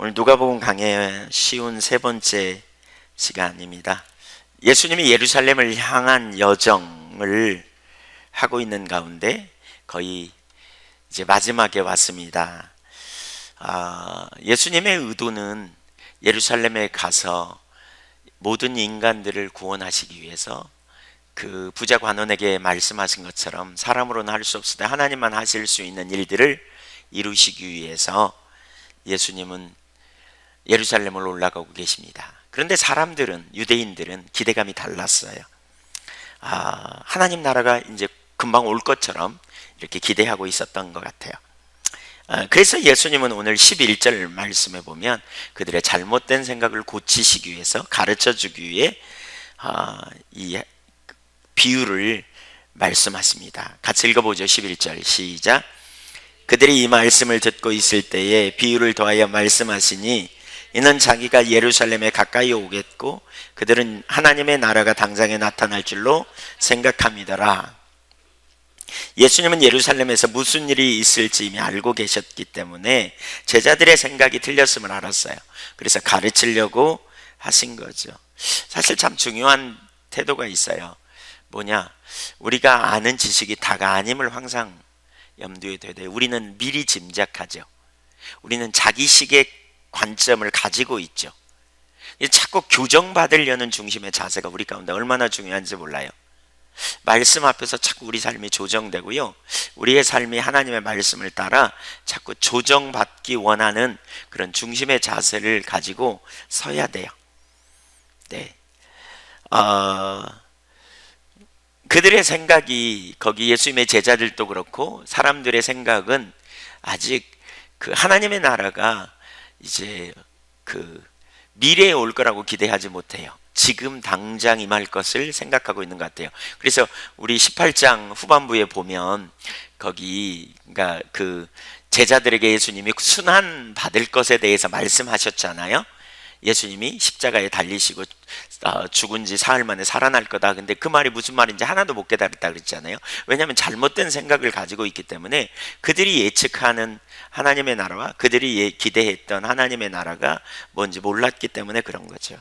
오늘 누가복음 강해 쉬운 세 번째 시간입니다. 예수님이 예루살렘을 향한 여정을 하고 있는 가운데 거의 이제 마지막에 왔습니다. 예수님의 의도는 예루살렘에 가서 모든 인간들을 구원하시기 위해서 그 부자 관원에게 말씀하신 것처럼 사람으로는 할 수 없을 때 하나님만 하실 수 있는 일들을 이루시기 위해서 예수님은 예루살렘을 올라가고 계십니다. 그런데 사람들은, 유대인들은 기대감이 달랐어요. 하나님 나라가 이제 금방 올 것처럼 이렇게 기대하고 있었던 것 같아요. 그래서 예수님은 오늘 11절 말씀에 보면 그들의 잘못된 생각을 고치시기 위해서, 가르쳐 주기 위해 이 비유를 말씀하십니다. 같이 읽어보죠. 11절 시작. 그들이 이 말씀을 듣고 있을 때에 비유를 더하여 말씀하시니 이는 자기가 예루살렘에 가까이 오겠고 그들은 하나님의 나라가 당장에 나타날 줄로 생각함이더라. 예수님은 예루살렘에서 무슨 일이 있을지 이미 알고 계셨기 때문에 제자들의 생각이 틀렸음을 알았어요. 그래서 가르치려고 하신 거죠. 사실 참 중요한 태도가 있어요. 뭐냐, 우리가 아는 지식이 다가 아님을 항상 염두에 둬야 돼요. 우리는 미리 짐작하죠. 우리는 자기식의 관점을 가지고 있죠. 자꾸 교정받으려는 중심의 자세가 우리 가운데 얼마나 중요한지 몰라요. 말씀 앞에서 자꾸 우리 삶이 조정되고요, 우리의 삶이 하나님의 말씀을 따라 자꾸 조정받기 원하는 그런 중심의 자세를 가지고 서야 돼요. 네. 그들의 생각이, 거기 예수님의 제자들도 그렇고 사람들의 생각은 아직 그 하나님의 나라가 이제 그 미래에 올 거라고 기대하지 못해요. 지금 당장 임할 것을 생각하고 있는 것 같아요. 그래서 우리 18장 후반부에 보면 거기 그러니까 그 제자들에게 예수님이 순환 받을 것에 대해서 말씀하셨잖아요. 예수님이 십자가에 달리시고 죽은 지 사흘 만에 살아날 거다. 근데 그 말이 무슨 말인지 하나도 못 깨달았다 그랬잖아요. 왜냐하면 잘못된 생각을 가지고 있기 때문에 그들이 예측하는 하나님의 나라와 그들이 기대했던 하나님의 나라가 뭔지 몰랐기 때문에 그런 거죠.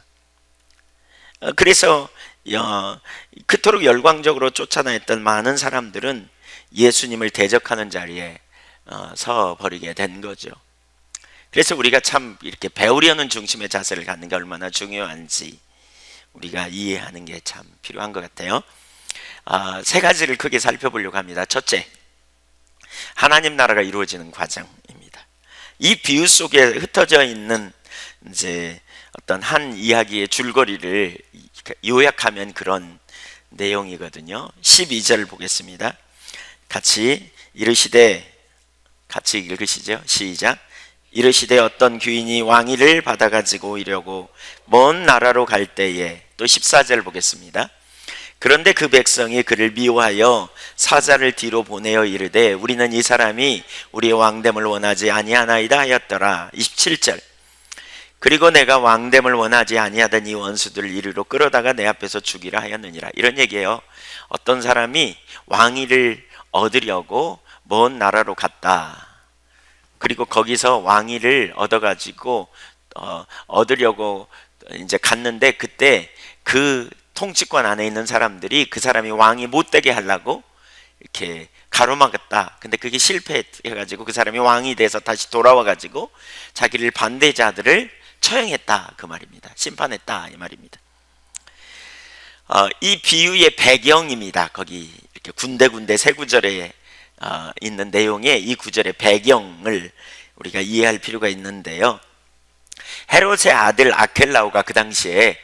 그래서 그토록 열광적으로 쫓아다녔던 많은 사람들은 예수님을 대적하는 자리에 서 버리게 된 거죠. 그래서 우리가 참 이렇게 배우려는 중심의 자세를 갖는 게 얼마나 중요한지 우리가 이해하는 게 참 필요한 것 같아요. 세 가지를 크게 살펴보려고 합니다. 첫째, 하나님 나라가 이루어지는 과정입니다. 이 비유 속에 흩어져 있는 이제 어떤 한 이야기의 줄거리를 요약하면 그런 내용이거든요. 12절 보겠습니다. 같이 읽으시죠. 시작. 이르시되 어떤 귀인이 왕위를 받아가지고 이려고 먼 나라로 갈 때에, 또 14절 보겠습니다. 그런데 그 백성이 그를 미워하여 사자를 뒤로 보내어 이르되 우리는 이 사람이 우리의 왕됨을 원하지 아니하나이다 하였더라. 27절. 그리고 내가 왕됨을 원하지 아니하던 이 원수들을 이리로 끌어다가 내 앞에서 죽이라 하였느니라. 이런 얘기예요. 어떤 사람이 왕위를 얻으려고 먼 나라로 갔다. 그리고 거기서 왕위를 얻어가지고 얻으려고 이제 갔는데 그때 그 통치권 안에 있는 사람들이 그 사람이 왕이 못 되게 하려고 이렇게 가로막았다. 근데 그게 실패해가지고 그 사람이 왕이 돼서 다시 돌아와가지고 자기를 반대자들을 처형했다 그 말입니다. 심판했다 이 말입니다. 이 비유의 배경입니다. 거기 이렇게 군데군데 세 구절에 있는 내용의 이 구절의 배경을 우리가 이해할 필요가 있는데요. 헤롯의 아들 아켈라오가 그 당시에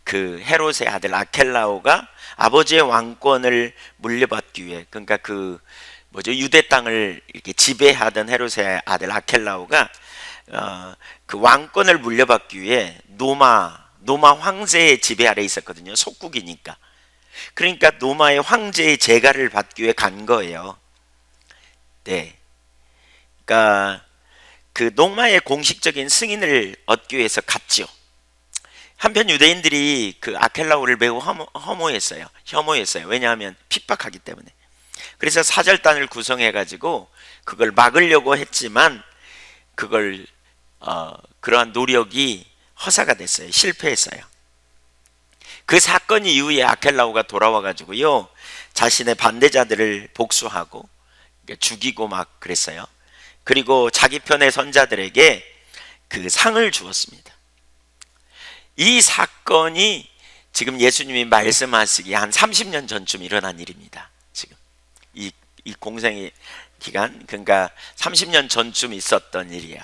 그 헤롯의 아들 아켈라오가 아버지의 왕권을 물려받기 위해, 그러니까 유대 땅을 이렇게 지배하던 헤롯의 아들 아켈라오가 그 왕권을 물려받기 위해 노마 황제의 지배 아래 있었거든요. 속국이니까. 그러니까 노마의 황제의 재가를 받기 위해 간 거예요. 네. 그러니까 그 노마의 공식적인 승인을 얻기 위해서 갔죠. 한편 유대인들이 그 아켈라오를 매우 혐오했어요. 왜냐하면 핍박하기 때문에. 그래서 사절단을 구성해 가지고 그걸 막으려고 했지만 그걸 그러한 노력이 허사가 됐어요. 실패했어요. 그 사건 이후에 아켈라오가 돌아와 가지고요, 자신의 반대자들을 복수하고 죽이고 막 그랬어요. 그리고 자기 편의 선자들에게 그 상을 주었습니다. 이 사건이 지금 예수님이 말씀하시기에 한 30년 전쯤 일어난 일입니다. 지금 이 공생의 기간, 그러니까 30년 전쯤 있었던 일이에요.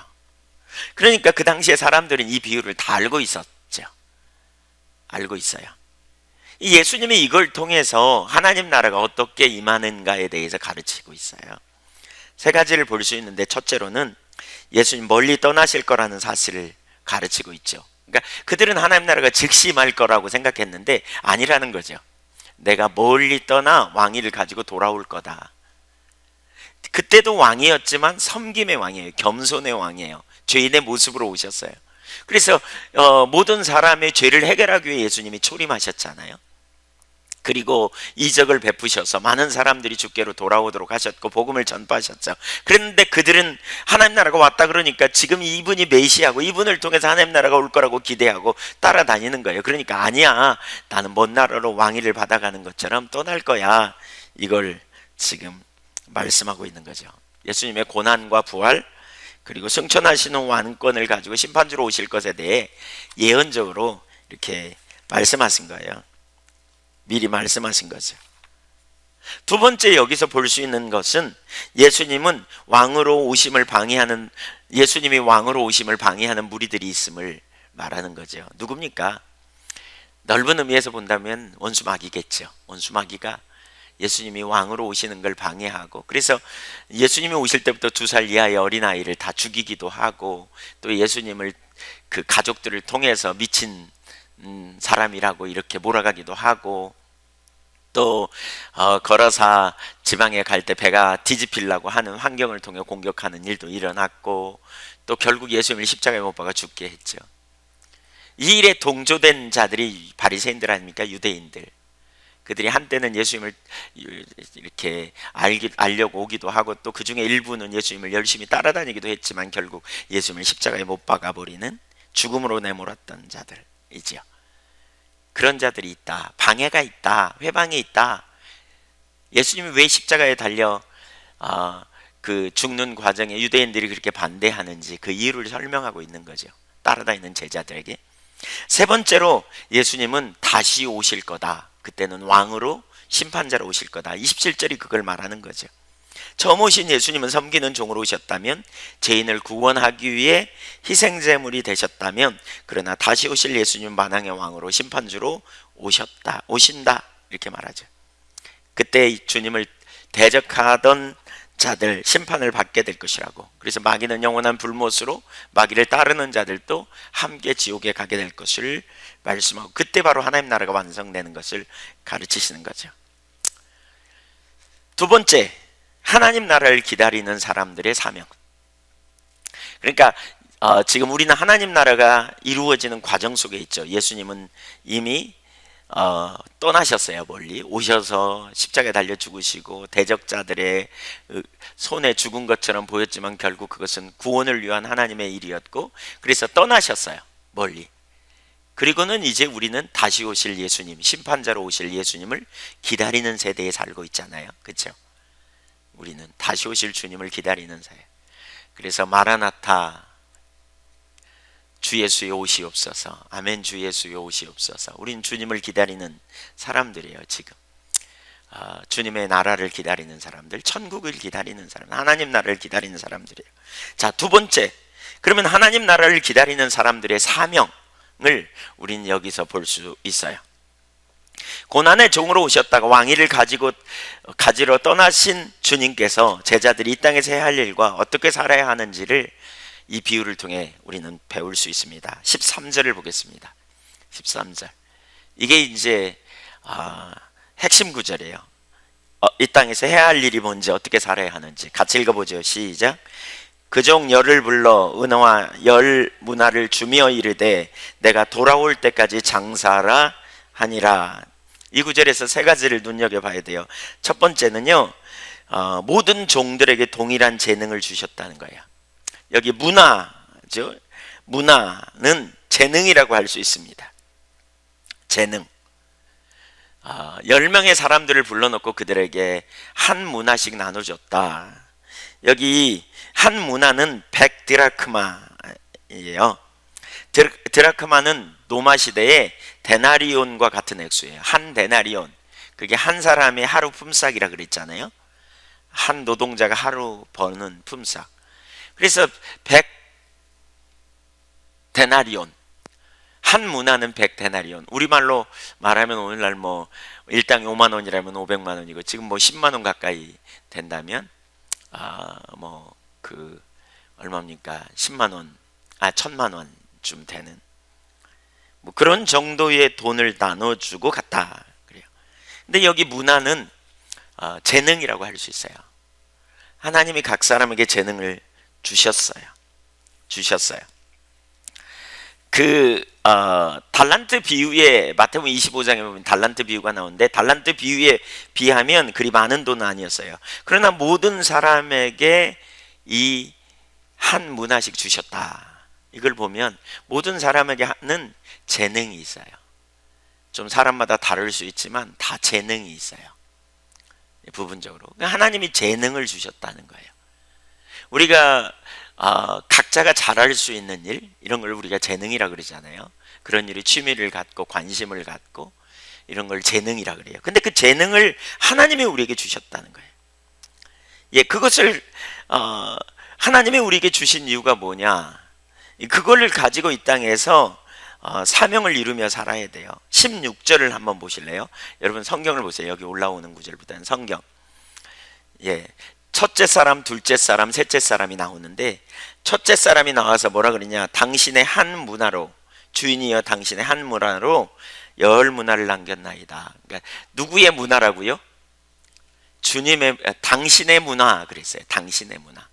그러니까 그 당시에 사람들은 이 비유를 다 알고 있었죠. 알고 있어요. 예수님이 이걸 통해서 하나님 나라가 어떻게 임하는가에 대해서 가르치고 있어요. 세 가지를 볼 수 있는데, 첫째로는 예수님 멀리 떠나실 거라는 사실을 가르치고 있죠. 그러니까 그들은 하나님 나라가 즉시 임할 거라고 생각했는데 아니라는 거죠. 내가 멀리 떠나 왕위를 가지고 돌아올 거다. 그때도 왕이었지만 섬김의 왕이에요. 겸손의 왕이에요. 죄인의 모습으로 오셨어요. 그래서 모든 사람의 죄를 해결하기 위해 예수님이 초림하셨잖아요. 그리고 이적을 베푸셔서 많은 사람들이 주께로 돌아오도록 하셨고 복음을 전파하셨죠. 그런데 그들은 하나님 나라가 왔다 그러니까 지금 이분이 메시아고 이분을 통해서 하나님 나라가 올 거라고 기대하고 따라다니는 거예요. 그러니까 아니야, 나는 먼 나라로 왕위를 받아가는 것처럼 떠날 거야. 이걸 지금 말씀하고 있는 거죠. 예수님의 고난과 부활, 그리고 승천하시는 왕권을 가지고 심판주로 오실 것에 대해 예언적으로 이렇게 말씀하신 거예요. 미리 말씀하신 거죠. 두 번째, 여기서 볼 수 있는 것은 예수님이 왕으로 오심을 방해하는 무리들이 있음을 말하는 거죠. 누굽니까? 넓은 의미에서 본다면 원수 마귀겠죠. 원수 마귀가 예수님이 왕으로 오시는 걸 방해하고, 그래서 예수님이 오실 때부터 2살 이하의 어린아이를 다 죽이기도 하고, 또 예수님을 그 가족들을 통해서 미친 사람이라고 이렇게 몰아가기도 하고, 또 거라사 지방에 갈 때 배가 뒤집히려고 하는 환경을 통해 공격하는 일도 일어났고, 또 결국 예수님을 십자가에 못 박아 죽게 했죠. 이 일에 동조된 자들이 바리새인들 아닙니까? 유대인들. 그들이 한때는 예수님을 이렇게 알려고 오기도 하고, 또 그 중에 일부는 예수님을 열심히 따라다니기도 했지만 결국 예수님을 십자가에 못 박아버리는, 죽음으로 내몰았던 자들이지요. 그런 자들이 있다. 방해가 있다. 회방이 있다. 예수님이 왜 십자가에 달려 그 죽는 과정에 유대인들이 그렇게 반대하는지 그 이유를 설명하고 있는 거죠. 따라다니는 제자들에게. 세 번째로, 예수님은 다시 오실 거다. 그때는 왕으로 심판자로 오실 거다. 27절이 그걸 말하는 거죠. 처음 오신 예수님은 섬기는 종으로 오셨다면, 죄인을 구원하기 위해 희생제물이 되셨다면, 그러나 다시 오실 예수님은 만왕의 왕으로 심판주로 오신다 이렇게 말하죠. 그때 주님을 대적하던 자들 심판을 받게 될 것이라고. 그래서 마귀는 영원한 불못으로, 마귀를 따르는 자들도 함께 지옥에 가게 될 것을 말씀하고, 그때 바로 하나님 나라가 완성되는 것을 가르치시는 거죠. 두 번째, 하나님 나라를 기다리는 사람들의 사명. 그러니까 지금 우리는 하나님 나라가 이루어지는 과정 속에 있죠. 예수님은 이미 떠나셨어요. 멀리 오셔서 십자가에 달려 죽으시고 대적자들의 손에 죽은 것처럼 보였지만 결국 그것은 구원을 위한 하나님의 일이었고, 그래서 떠나셨어요. 멀리. 그리고는 이제 우리는 다시 오실 예수님, 심판자로 오실 예수님을 기다리는 세대에 살고 있잖아요. 그렇죠? 우리는 다시 오실 주님을 기다리는 사회. 그래서 마라나타, 주 예수여 오시옵소서, 아멘 주 예수여 오시옵소서. 우린 주님을 기다리는 사람들이에요. 지금 주님의 나라를 기다리는 사람들, 천국을 기다리는 사람, 하나님 나라를 기다리는 사람들이에요. 자, 두 번째, 그러면 하나님 나라를 기다리는 사람들의 사명을 우린 여기서 볼 수 있어요. 고난의 종으로 오셨다가 왕위를 가지러 떠나신 주님께서 제자들이 이 땅에서 해야 할 일과 어떻게 살아야 하는지를 이 비유를 통해 우리는 배울 수 있습니다. 13절을 보겠습니다. 13절. 이게 이제 핵심 구절이에요. 이 땅에서 해야 할 일이 뭔지, 어떻게 살아야 하는지 같이 읽어보죠. 시작. 그 종 열을 불러 은화와 열 문화를 주며 이르되 내가 돌아올 때까지 장사하라 하니라. 이 구절에서 세 가지를 눈여겨봐야 돼요. 첫 번째는요, 모든 종들에게 동일한 재능을 주셨다는 거예요. 여기 문화죠. 문화는 재능이라고 할 수 있습니다. 재능. 10명의 사람들을 불러놓고 그들에게 한 문화씩 나눠줬다. 여기 한 문화는 100드라크마예요. 드라크마는 로마 시대의 데나리온과 같은 액수예요. 한 데나리온. 그게 한 사람의 하루 품삯이라 그랬잖아요. 한 노동자가 하루 버는 품삯. 그래서 100데나리온. 한 문화는 100데나리온. 우리말로 말하면 오늘날 뭐 일당 5만 원이라면 500만 원이고 지금 뭐 10만 원 가까이 된다면 얼마입니까? 10만 원, 1000만 원쯤 되는 뭐 그런 정도의 돈을 나눠주고 갔다 그래요. 근데 여기 문화는 재능이라고 할 수 있어요. 하나님이 각 사람에게 재능을 주셨어요. 달란트 비유에 마태복음 25장에 보면 달란트 비유가 나오는데 달란트 비유에 비하면 그리 많은 돈은 아니었어요. 그러나 모든 사람에게 이 한 문화씩 주셨다. 이걸 보면 모든 사람에게는 재능이 있어요. 좀 사람마다 다를 수 있지만 다 재능이 있어요. 부분적으로 하나님이 재능을 주셨다는 거예요. 우리가 각자가 잘할 수 있는 일, 이런 걸 우리가 재능이라 그러잖아요. 그런 일에 취미를 갖고 관심을 갖고 이런 걸 재능이라 그래요. 근데 그 재능을 하나님이 우리에게 주셨다는 거예요. 예, 그것을 하나님이 우리에게 주신 이유가 뭐냐? 그걸 가지고 이 땅에서 사명을 이루며 살아야 돼요. 16절을 한번 보실래요? 여러분 성경을 보세요. 여기 올라오는 구절보다는 성경. 예, 첫째 사람, 둘째 사람, 셋째 사람이 나오는데 첫째 사람이 나와서 뭐라 그러냐? 당신의 한 문화로, 주인이여 당신의 한 문화로 열 문화를 남겼나이다. 그러니까 누구의 문화라고요? 당신의 문화 그랬어요. 당신의 문화.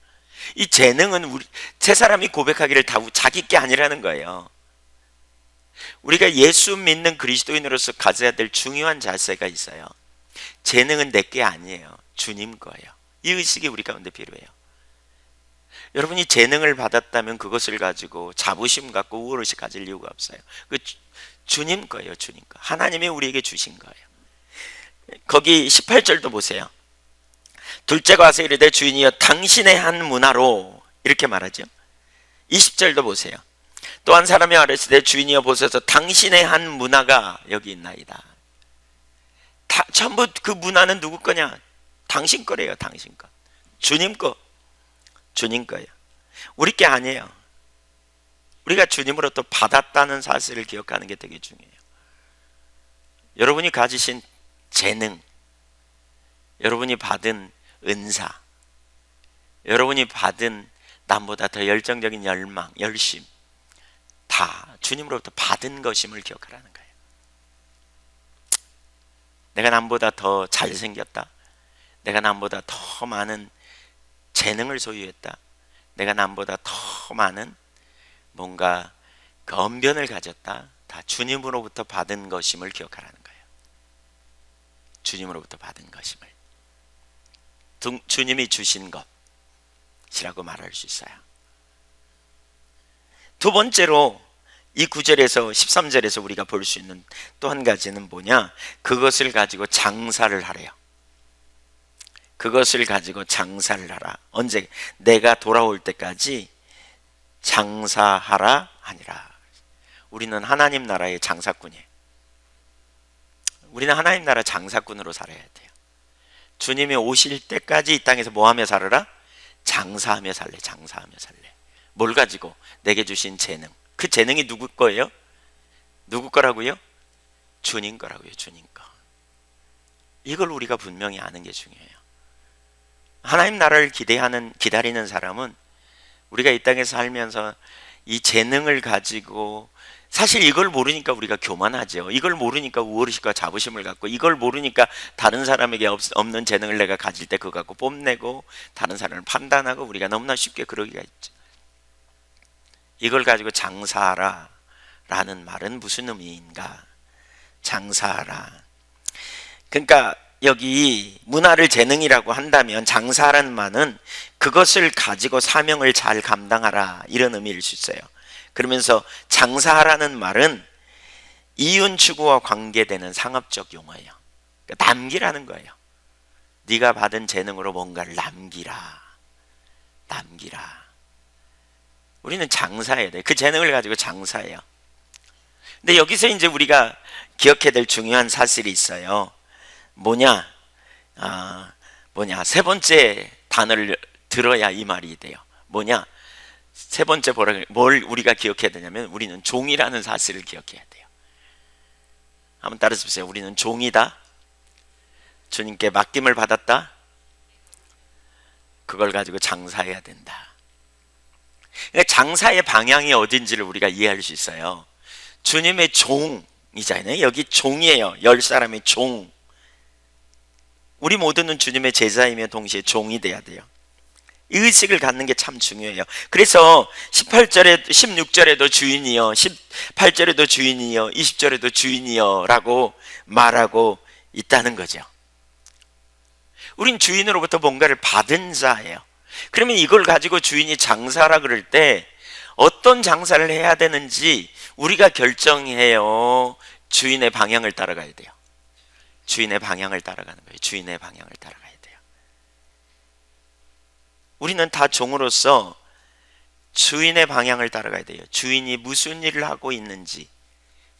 이 재능은 세 사람이 고백하기를 다 자기 게 아니라는 거예요. 우리가 예수 믿는 그리스도인으로서 가져야 될 중요한 자세가 있어요. 재능은 내 게 아니에요. 주님 거예요. 이 의식이 우리 가운데 필요해요. 여러분이 재능을 받았다면 그것을 가지고 자부심 갖고 우월의식 가질 이유가 없어요. 그 주님 거예요. 주님 거. 하나님이 우리에게 주신 거예요. 거기 18절도 보세요. 둘째가 와서 이르되 주인이여 당신의 한 문화로, 이렇게 말하죠. 20절도 보세요. 또 한 사람이 말했으되 주인이여 보소서 당신의 한 문화가 여기 있나이다. 전부 그 문화는 누구 거냐? 당신 거래요. 당신 거. 주님 거. 주님 거예요. 우리 게 아니에요. 우리가 주님으로부터 받았다는 사실을 기억하는 게 되게 중요해요. 여러분이 가지신 재능, 여러분이 받은 은사, 여러분이 받은 남보다 더 열정적인 열망, 열심, 다 주님으로부터 받은 것임을 기억하라는 거예요. 내가 남보다 더 잘생겼다, 내가 남보다 더 많은 재능을 소유했다, 내가 남보다 더 많은 뭔가 그 언변을 가졌다, 다 주님으로부터 받은 것임을 기억하라는 거예요. 주님으로부터 받은 것임을, 주님이 주신 것이라고 말할 수 있어요. 두 번째로 이 9절에서 13절에서 우리가 볼 수 있는 또 한 가지는 뭐냐? 그것을 가지고 장사를 하래요. 그것을 가지고 장사를 하라. 언제? 내가 돌아올 때까지 장사하라 하니라. 우리는 하나님 나라의 장사꾼이에요. 우리는 하나님 나라 장사꾼으로 살아야 돼요. 주님이 오실 때까지 이 땅에서 뭐하며 살아라? 장사하며 살래. 장사하며 살래. 뭘 가지고? 내게 주신 재능. 그 재능이 누구 거예요? 누구 거라고요? 주님 거라고요. 주님 거. 이걸 우리가 분명히 아는 게 중요해요. 하나님 나라를 기다리는 사람은 우리가 이 땅에서 살면서 이 재능을 가지고, 사실 이걸 모르니까 우리가 교만하죠. 이걸 모르니까 우월의식과 자부심을 갖고, 이걸 모르니까 다른 사람에게 없는 재능을 내가 가질 때 그거 갖고 뽐내고 다른 사람을 판단하고, 우리가 너무나 쉽게 그러기가 있죠. 이걸 가지고 장사하라 라는 말은 무슨 의미인가? 장사하라. 그러니까 여기 문화를 재능이라고 한다면 장사하라는 말은 그것을 가지고 사명을 잘 감당하라, 이런 의미일 수 있어요. 그러면서 장사하라는 말은 이윤 추구와 관계되는 상업적 용어예요. 그러니까 남기라는 거예요. 네가 받은 재능으로 뭔가를 남기라. 우리는 장사해야 돼. 그 재능을 가지고 장사해요. 근데 여기서 이제 우리가 기억해야 될 중요한 사실이 있어요. 뭐냐? 세 번째 단어를 들어야 이 말이 돼요. 뭐냐? 세 번째 뭘 우리가 기억해야 되냐면 우리는 종이라는 사실을 기억해야 돼요. 한번 따라서 보세요. 우리는 종이다. 주님께 맡김을 받았다. 그걸 가지고 장사해야 된다. 그러니까 장사의 방향이 어딘지를 우리가 이해할 수 있어요. 주님의 종이잖아요. 여기 종이에요. 10사람의 종. 우리 모두는 주님의 제자이며 동시에 종이 돼야 돼요. 이 의식을 갖는 게 참 중요해요. 그래서 18절에 16절에도 주인이여, 18절에도 주인이여, 20절에도 주인이여 라고 말하고 있다는 거죠. 우린 주인으로부터 뭔가를 받은 자예요. 그러면 이걸 가지고 주인이 장사라 그럴 때 어떤 장사를 해야 되는지 우리가 결정해요. 주인의 방향을 따라가야 돼요. 주인의 방향을 따라가는 거예요. 주인의 방향을 따라가야 돼요. 우리는 다 종으로서 주인의 방향을 따라가야 돼요. 주인이 무슨 일을 하고 있는지,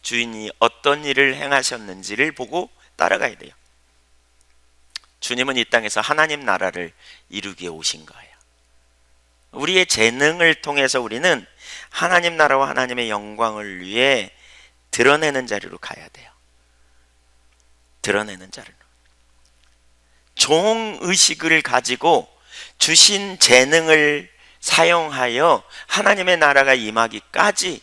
주인이 어떤 일을 행하셨는지를 보고 따라가야 돼요. 주님은 이 땅에서 하나님 나라를 이루기에 오신 거예요. 우리의 재능을 통해서 우리는 하나님 나라와 하나님의 영광을 위해 드러내는 자리로 가야 돼요. 드러내는 자리로. 종의식을 가지고 주신 재능을 사용하여 하나님의 나라가 임하기까지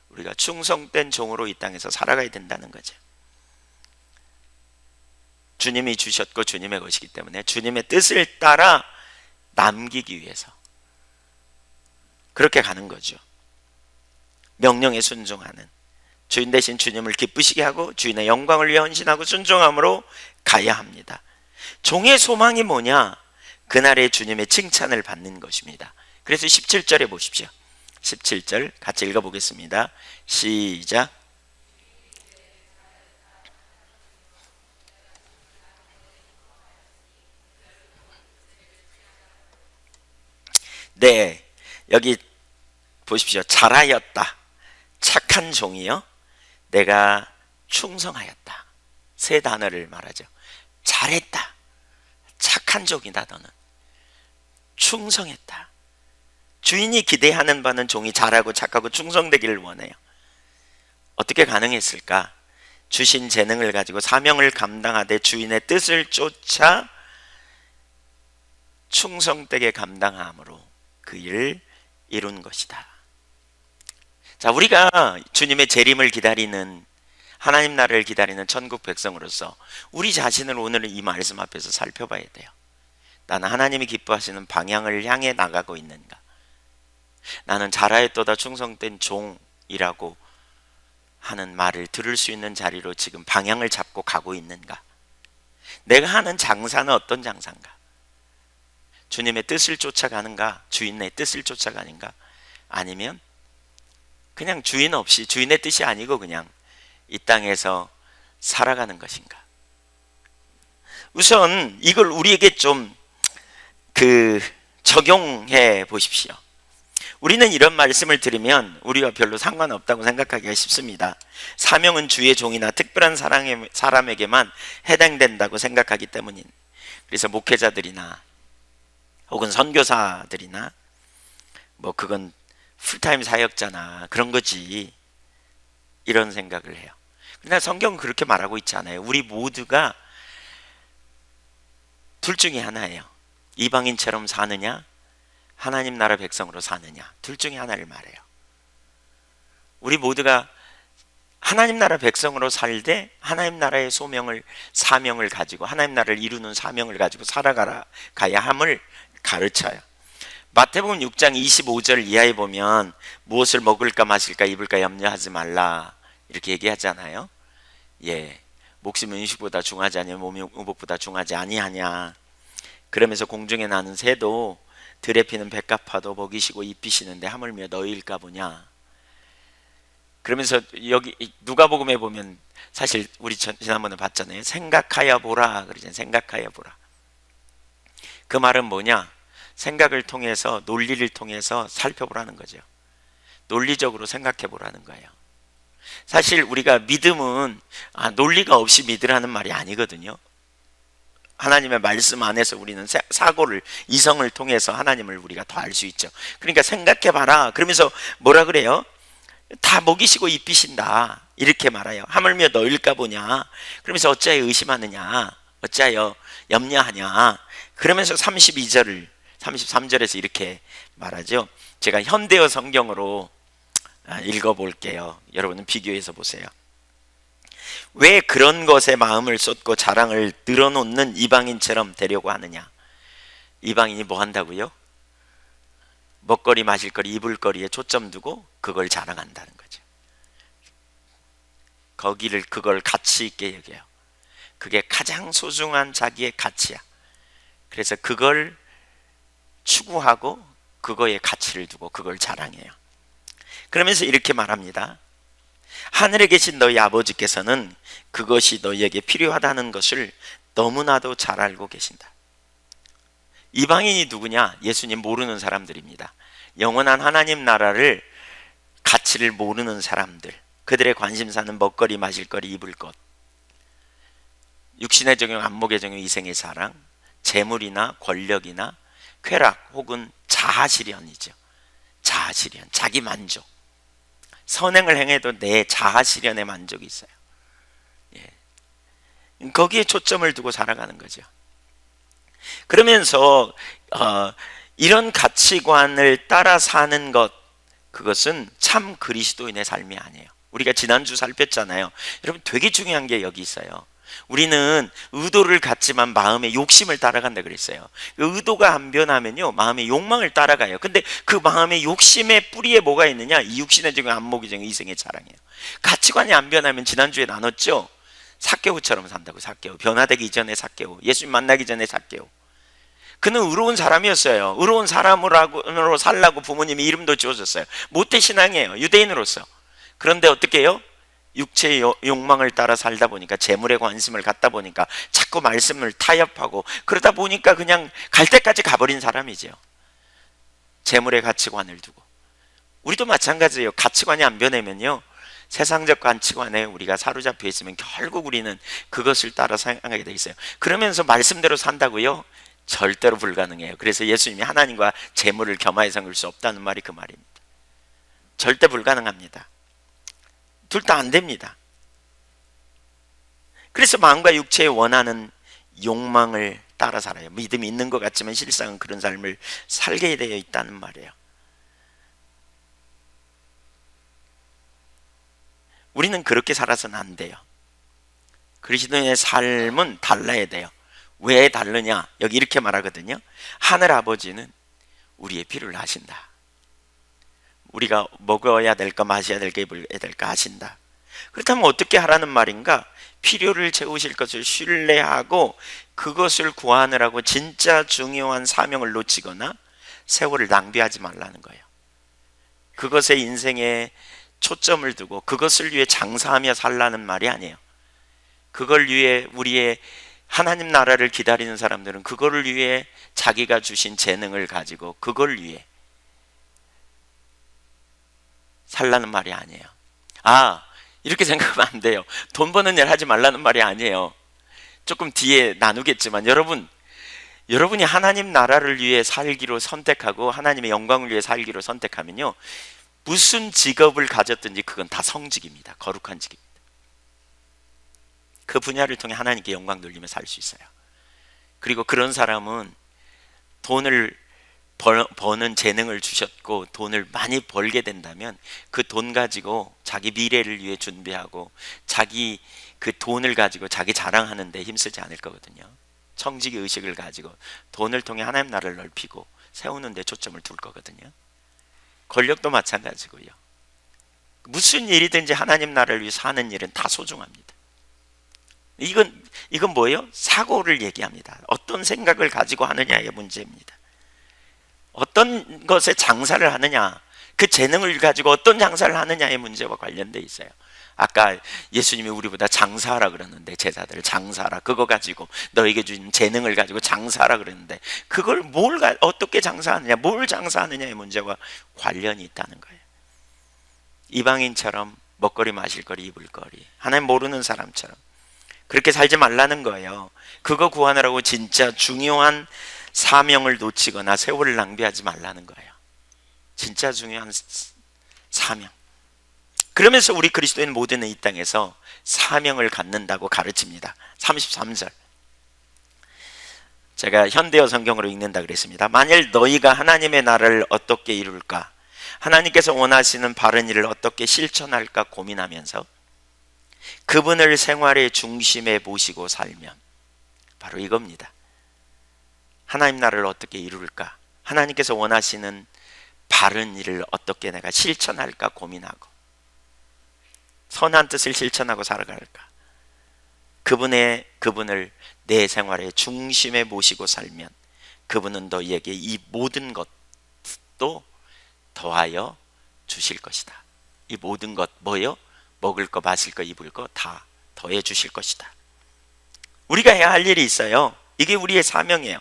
우리가 충성된 종으로 이 땅에서 살아가야 된다는 거죠. 주님이 주셨고 주님의 것이기 때문에 주님의 뜻을 따라 남기기 위해서 그렇게 가는 거죠. 명령에 순종하는, 주인 대신 주님을 기쁘시게 하고 주인의 영광을 위해 헌신하고 순종함으로 가야 합니다. 종의 소망이 뭐냐? 그날의 주님의 칭찬을 받는 것입니다. 그래서 17절에 보십시오. 17절 같이 읽어보겠습니다. 시작. 네, 여기 보십시오. 잘하였다. 착한 종이요. 내가 충성하였다. 세 단어를 말하죠. 잘했다. 착한 종이다. 너는 충성했다. 주인이 기대하는 바는 종이 잘하고 착하고 충성되기를 원해요. 어떻게 가능했을까? 주신 재능을 가지고 사명을 감당하되 주인의 뜻을 쫓아 충성되게 감당함으로 그 일을 이룬 것이다. 자, 우리가 주님의 재림을 기다리는, 하나님 나라를 기다리는 천국 백성으로서 우리 자신을 오늘 이 말씀 앞에서 살펴봐야 돼요. 나는 하나님이 기뻐하시는 방향을 향해 나가고 있는가? 나는 잘하였도다 충성된 종이라고 하는 말을 들을 수 있는 자리로 지금 방향을 잡고 가고 있는가? 내가 하는 장사는 어떤 장사인가? 주님의 뜻을 쫓아가는가? 주인의 뜻을 쫓아가는가? 아니면 그냥 주인 없이, 주인의 뜻이 아니고 그냥 이 땅에서 살아가는 것인가? 우선 이걸 우리에게 좀 적용해 보십시오. 우리는 이런 말씀을 들으면 우리가 별로 상관없다고 생각하기가 쉽습니다. 사명은 주의 종이나 특별한 사람에게만 해당된다고 생각하기 때문인. 그래서 목회자들이나 혹은 선교사들이나 뭐 그건 풀타임 사역자나 그런 거지, 이런 생각을 해요. 그러나 성경은 그렇게 말하고 있지 않아요. 우리 모두가 둘 중에 하나예요. 이방인처럼 사느냐, 하나님 나라 백성으로 사느냐, 둘 중에 하나를 말해요. 우리 모두가 하나님 나라 백성으로 살되 하나님 나라의 사명을 가지고 하나님 나라를 이루는 사명을 가지고 가야 함을 가르쳐요. 마태복음 6장 25절 이하에 보면 무엇을 먹을까 마실까 입을까 염려하지 말라 이렇게 얘기하잖아요. 예, 목숨은 음식보다 중하지 아니하며 몸이 의복보다 중하지 아니하냐. 그러면서 공중에 나는 새도 들에 피는 백합화도 먹이시고 입히시는데 하물며 너희일까 보냐. 그러면서 여기 누가복음에 보면 사실 우리 지난번에 봤잖아요. 생각하여 보라 그러잖아요. 생각하여 보라. 그 말은 뭐냐? 생각을 통해서, 논리를 통해서 살펴보라는 거죠. 논리적으로 생각해 보라는 거예요. 사실 우리가 믿음은 논리가 없이 믿으라는 말이 아니거든요. 하나님의 말씀 안에서 우리는 사고를, 이성을 통해서 하나님을 우리가 더 알 수 있죠. 그러니까 생각해 봐라 그러면서 뭐라 그래요? 다 먹이시고 입히신다 이렇게 말해요. 하물며 너일까 보냐, 그러면서 어찌하여 의심하느냐, 어찌하여 염려하냐, 그러면서 33절에서 이렇게 말하죠. 제가 현대어 성경으로 읽어볼게요. 여러분은 비교해서 보세요. 왜 그런 것에 마음을 쏟고 자랑을 늘어놓는 이방인처럼 되려고 하느냐. 이방인이 뭐 한다고요? 먹거리, 마실거리, 입을거리에 초점 두고 그걸 자랑한다는 거죠. 그걸 가치 있게 여겨요. 그게 가장 소중한 자기의 가치야. 그래서 그걸 추구하고 그거에 가치를 두고 그걸 자랑해요. 그러면서 이렇게 말합니다. 하늘에 계신 너희 아버지께서는 그것이 너희에게 필요하다는 것을 너무나도 잘 알고 계신다. 이방인이 누구냐? 예수님 모르는 사람들입니다. 영원한 하나님 나라를, 가치를 모르는 사람들, 그들의 관심사는 먹거리, 마실거리, 입을 것, 육신의 정욕, 안목의 정욕, 이생의 사랑, 재물이나 권력이나 쾌락 혹은 자아실현이죠. 자아실현, 자기 만족. 선행을 행해도 내 자아실현의 만족이 있어요. 거기에 초점을 두고 살아가는 거죠. 그러면서 이런 가치관을 따라 사는 것, 그것은 참 그리스도인의 삶이 아니에요. 우리가 지난주 살폈잖아요. 여러분 되게 중요한 게 여기 있어요. 우리는 의도를 갖지만 마음의 욕심을 따라간다 그랬어요. 의도가 안 변하면요, 마음의 욕망을 따라가요. 근데 그 마음의 욕심의 뿌리에 뭐가 있느냐? 이 육신의 정욕, 안목의 정욕, 이생의 자랑이에요. 가치관이 안 변하면, 지난주에 나눴죠? 삭개오처럼 산다고. 삭개오, 변화되기 이전에 삭개오, 예수님 만나기 전에 삭개오. 그는 의로운 사람이었어요. 의로운 사람으로 살라고 부모님이 이름도 지어줬어요. 모태신앙이에요, 유대인으로서. 그런데 어떻게 해요? 육체의 욕망을 따라 살다 보니까, 재물에 관심을 갖다 보니까 자꾸 말씀을 타협하고, 그러다 보니까 그냥 갈 때까지 가버린 사람이죠. 재물의 가치관을 두고. 우리도 마찬가지예요. 가치관이 안 변하면요, 세상적 가치관에 우리가 사로잡혀 있으면 결국 우리는 그것을 따라 생각하게 돼 있어요. 그러면서 말씀대로 산다고요? 절대로 불가능해요. 그래서 예수님이 하나님과 재물을 겸하여 섬길 수 없다는 말이 그 말입니다. 절대 불가능합니다. 둘 다 안 됩니다. 그래서 마음과 육체에 원하는 욕망을 따라 살아요. 믿음이 있는 것 같지만 실상은 그런 삶을 살게 되어 있다는 말이에요. 우리는 그렇게 살아서는 안 돼요. 그리스도인의 삶은 달라야 돼요. 왜 다르냐? 여기 이렇게 말하거든요. 하늘 아버지는 우리의 필요를 아신다. 우리가 먹어야 될까, 마셔야 될까, 입어야 될까 아신다. 그렇다면 어떻게 하라는 말인가? 필요를 채우실 것을 신뢰하고 그것을 구하느라고 진짜 중요한 사명을 놓치거나 세월을 낭비하지 말라는 거예요. 그것에 인생에 초점을 두고 그것을 위해 장사하며 살라는 말이 아니에요. 그걸 위해, 우리의 하나님 나라를 기다리는 사람들은 그거를 위해 자기가 주신 재능을 가지고 그걸 위해 살라는 말이 아니에요. 이렇게 생각하면 안 돼요. 돈 버는 일 하지 말라는 말이 아니에요. 조금 뒤에 나누겠지만, 여러분이 하나님 나라를 위해 살기로 선택하고 하나님의 영광을 위해 살기로 선택하면요, 무슨 직업을 가졌든지 그건 다 성직입니다. 거룩한 직입니다. 그 분야를 통해 하나님께 영광 돌리며 살 수 있어요. 그리고 그런 사람은 돈을 버는 재능을 주셨고 돈을 많이 벌게 된다면 그 돈 가지고 자기 미래를 위해 준비하고 자기 그 돈을 가지고 자기 자랑하는 데 힘쓰지 않을 거거든요. 청지기 의식을 가지고 돈을 통해 하나님 나라를 넓히고 세우는 데 초점을 둘 거거든요. 권력도 마찬가지고요. 무슨 일이든지 하나님 나라를 위해 사는 일은 다 소중합니다. 이건 뭐예요? 사고를 얘기합니다. 어떤 생각을 가지고 하느냐의 문제입니다. 어떤 것에 장사를 하느냐, 그 재능을 가지고 어떤 장사를 하느냐의 문제와 관련돼 있어요. 아까 예수님이 우리보다 장사하라 그러는데, 제자들 장사하라, 그거 가지고 너에게 주신 재능을 가지고 장사하라 그러는데, 그걸 어떻게 장사하느냐, 뭘 장사하느냐의 문제와 관련이 있다는 거예요. 이방인처럼 먹거리 마실거리 입을거리, 하나님 모르는 사람처럼 그렇게 살지 말라는 거예요. 그거 구하느라고 진짜 중요한 사명을 놓치거나 세월을 낭비하지 말라는 거예요. 진짜 중요한 사명. 그러면서 우리 그리스도인 모두는 이 땅에서 사명을 갖는다고 가르칩니다. 33절, 제가 현대어 성경으로 읽는다 그랬습니다. 만일 너희가 하나님의 나라를 어떻게 이룰까, 하나님께서 원하시는 바른 일을 어떻게 실천할까 고민하면서 그분을 생활의 중심에 모시고 살면, 바로 이겁니다. 하나님 나라를 어떻게 이룰까, 하나님께서 원하시는 바른 일을 어떻게 내가 실천할까 고민하고 선한 뜻을 실천하고 살아갈까, 그분을 내 생활의 중심에 모시고 살면 그분은 너희에게 이 모든 것도 더하여 주실 것이다. 이 모든 것, 뭐요? 먹을 거, 마실 거, 입을 거 다 더해 주실 것이다. 우리가 해야 할 일이 있어요. 이게 우리의 사명이에요.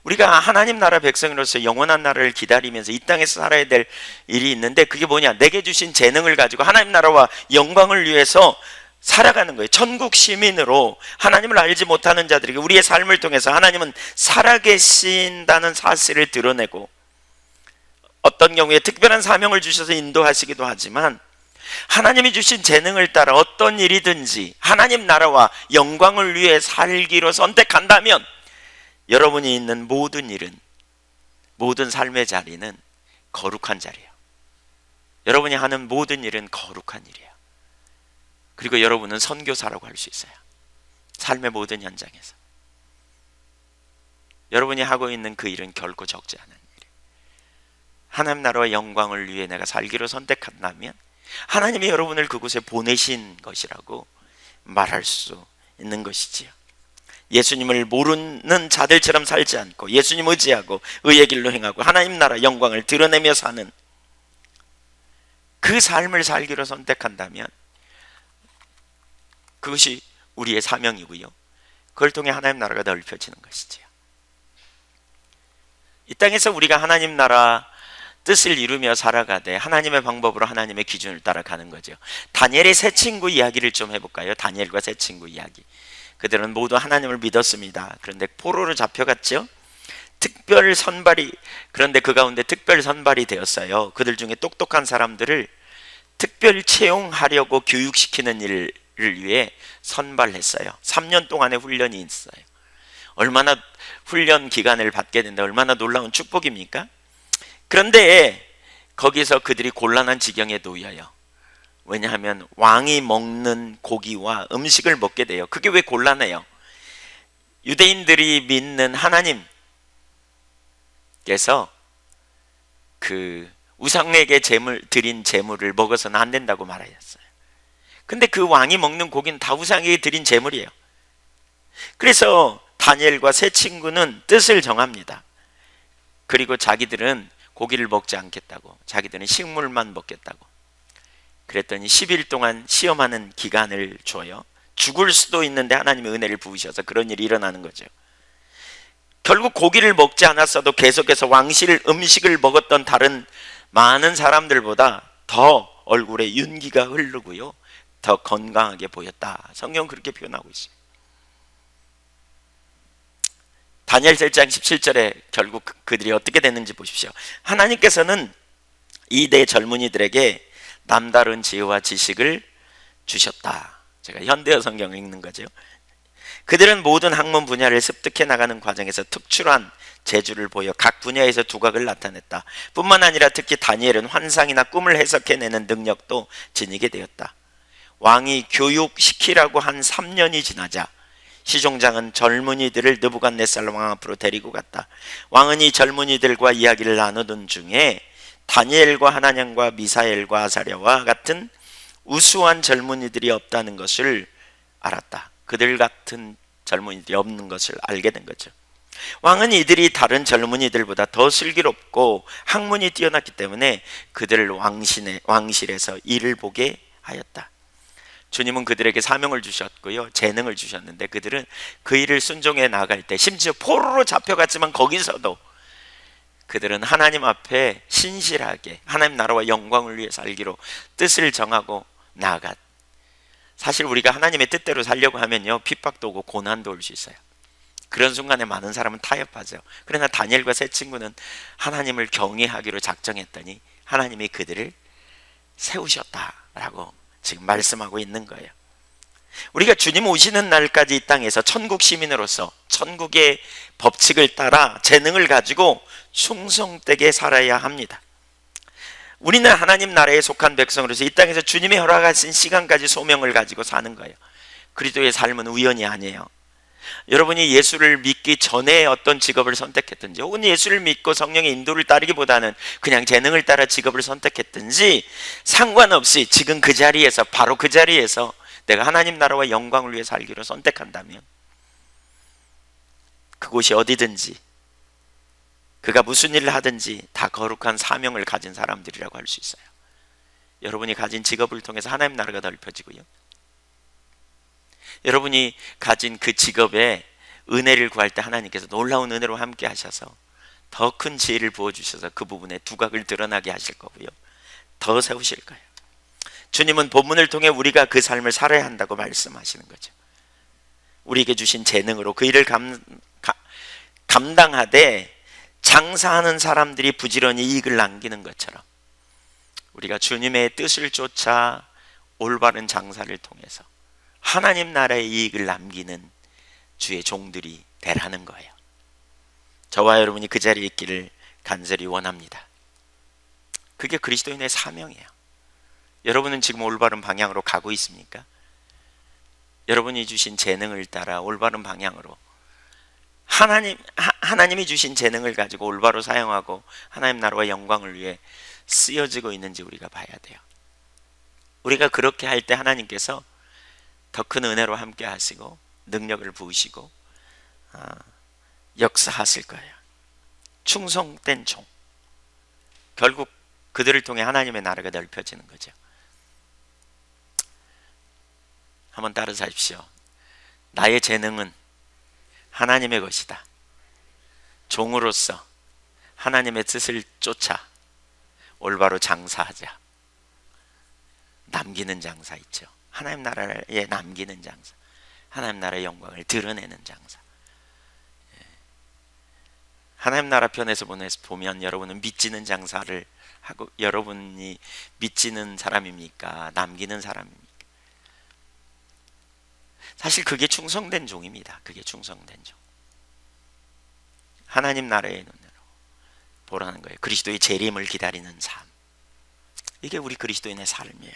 우리가 하나님 나라 백성으로서 영원한 나라를 기다리면서 이 땅에서 살아야 될 일이 있는데, 그게 뭐냐? 내게 주신 재능을 가지고 하나님 나라와 영광을 위해서 살아가는 거예요. 천국 시민으로 하나님을 알지 못하는 자들에게 우리의 삶을 통해서 하나님은 살아계신다는 사실을 드러내고, 어떤 경우에 특별한 사명을 주셔서 인도하시기도 하지만, 하나님이 주신 재능을 따라 어떤 일이든지 하나님 나라와 영광을 위해 살기로 선택한다면 여러분이 있는 모든 일은, 모든 삶의 자리는 거룩한 자리예요. 여러분이 하는 모든 일은 거룩한 일이에요. 그리고 여러분은 선교사라고 할 수 있어요. 삶의 모든 현장에서 여러분이 하고 있는 그 일은 결코 적지 않은 일이에요. 하나님 나라와 영광을 위해 내가 살기로 선택한다면 하나님이 여러분을 그곳에 보내신 것이라고 말할 수 있는 것이지요. 예수님을 모르는 자들처럼 살지 않고 예수님 의지하고 의의 길로 행하고 하나님 나라 영광을 드러내며 사는 그 삶을 살기로 선택한다면 그것이 우리의 사명이고요, 그걸 통해 하나님 나라가 넓혀지는 것이지요. 이 땅에서 우리가 하나님 나라 뜻을 이루며 살아가되 하나님의 방법으로 하나님의 기준을 따라가는 거죠. 다니엘의 세 친구 이야기를 좀 해볼까요? 다니엘과 세 친구 이야기. 그들은 모두 하나님을 믿었습니다. 그런데 포로로 잡혀갔죠. 특별 선발이, 그런데 그 가운데 특별 선발이 되었어요. 그들 중에 똑똑한 사람들을 특별 채용하려고 교육시키는 일을 위해 선발했어요. 3년 동안의 훈련이 있어요. 얼마나 훈련 기간을 받게 된다, 얼마나 놀라운 축복입니까? 그런데 거기서 그들이 곤란한 지경에 놓여요. 왜냐하면 왕이 먹는 고기와 음식을 먹게 돼요. 그게 왜 곤란해요? 유대인들이 믿는 하나님께서 그 우상에게 드린 제물을 먹어서는 안 된다고 말하셨어요. 근데 그 왕이 먹는 고기는 다 우상에게 드린 제물이에요. 그래서 다니엘과 세 친구는 뜻을 정합니다. 그리고 자기들은 고기를 먹지 않겠다고, 자기들은 식물만 먹겠다고. 그랬더니 10일 동안 시험하는 기간을 줘요. 죽을 수도 있는데 하나님의 은혜를 부으셔서 그런 일이 일어나는 거죠. 결국 고기를 먹지 않았어도 계속해서 왕실 음식을 먹었던 다른 많은 사람들보다 더 얼굴에 윤기가 흐르고요, 더 건강하게 보였다. 성경은 그렇게 표현하고 있어요. 다니엘 7장 17절에 결국 그들이 어떻게 됐는지 보십시오. 하나님께서는 이 네 젊은이들에게 남다른 지혜와 지식을 주셨다. 제가 현대어 성경을 읽는 거죠. 그들은 모든 학문 분야를 습득해 나가는 과정에서 특출한 재주를 보여 각 분야에서 두각을 나타냈다. 뿐만 아니라 특히 다니엘은 환상이나 꿈을 해석해내는 능력도 지니게 되었다. 왕이 교육시키라고 한 3년이 지나자 시종장은 젊은이들을 느부갓네살 왕 앞으로 데리고 갔다. 왕은 이 젊은이들과 이야기를 나누던 중에 다니엘과 하나냥과 미사엘과 아사랴와 같은 우수한 젊은이들이 없다는 것을 알았다. 그들 같은 젊은이들이 없는 것을 알게 된 거죠. 왕은 이들이 다른 젊은이들보다 더 슬기롭고 학문이 뛰어났기 때문에 그들을 왕실에서 일을 보게 하였다. 주님은 그들에게 사명을 주셨고요, 재능을 주셨는데 그들은 그 일을 순종해 나갈 때, 심지어 포로로 잡혀갔지만 거기서도 그들은 하나님 앞에 신실하게 하나님 나라와 영광을 위해 살기로 뜻을 정하고 나아갔. 사실 우리가 하나님의 뜻대로 살려고 하면요, 핍박도 오고 고난도 올 수 있어요. 그런 순간에 많은 사람은 타협하죠. 그러나 다니엘과 세 친구는 하나님을 경외하기로 작정했더니 하나님이 그들을 세우셨다라고 지금 말씀하고 있는 거예요. 우리가 주님 오시는 날까지 이 땅에서 천국 시민으로서 천국의 법칙을 따라 재능을 가지고 충성되게 살아야 합니다. 우리는 하나님 나라에 속한 백성으로서 이 땅에서 주님이 허락하신 시간까지 소명을 가지고 사는 거예요. 그리스도의 삶은 우연이 아니에요. 여러분이 예수를 믿기 전에 어떤 직업을 선택했든지, 혹은 예수를 믿고 성령의 인도를 따르기보다는 그냥 재능을 따라 직업을 선택했든지 상관없이 지금 그 자리에서, 바로 그 자리에서 내가 하나님 나라와 영광을 위해 살기로 선택한다면 그곳이 어디든지, 그가 무슨 일을 하든지 다 거룩한 사명을 가진 사람들이라고 할 수 있어요. 여러분이 가진 직업을 통해서 하나님 나라가 넓혀지고요, 여러분이 가진 그 직업에 은혜를 구할 때 하나님께서 놀라운 은혜로 함께 하셔서 더 큰 지혜를 부어주셔서 그 부분에 두각을 드러나게 하실 거고요, 더 세우실 거예요. 주님은 본문을 통해 우리가 그 삶을 살아야 한다고 말씀하시는 거죠. 우리에게 주신 재능으로 그 일을 감당하되 장사하는 사람들이 부지런히 이익을 남기는 것처럼 우리가 주님의 뜻을 쫓아 올바른 장사를 통해서 하나님 나라의 이익을 남기는 주의 종들이 되라는 거예요. 저와 여러분이 그 자리에 있기를 간절히 원합니다. 그게 그리스도인의 사명이에요. 여러분은 지금 올바른 방향으로 가고 있습니까? 여러분이 주신 재능을 따라 올바른 방향으로 하나님이 주신 재능을 가지고 올바로 사용하고 하나님 나라와 영광을 위해 쓰여지고 있는지 우리가 봐야 돼요. 우리가 그렇게 할 때 하나님께서 더 큰 은혜로 함께 하시고 능력을 부으시고 역사하실 거예요. 충성된 종, 결국 그들을 통해 하나님의 나라가 넓혀지는 거죠. 한번 따라하십시오. 나의 재능은 하나님의 것이다. 종으로서 하나님의 뜻을 쫓아 올바로 장사하자. 남기는 장사 있죠. 하나님 나라에 남기는 장사, 하나님 나라의 영광을 드러내는 장사. 하나님 나라 편에서 보면 여러분은 믿지는 장사를 하고, 여러분이 믿지는 사람입니까? 남기는 사람입니까? 사실 그게 충성된 종입니다. 그게 충성된 종. 하나님 나라의 눈으로 보라는 거예요. 그리스도의 재림을 기다리는 삶. 이게 우리 그리스도인의 삶이에요.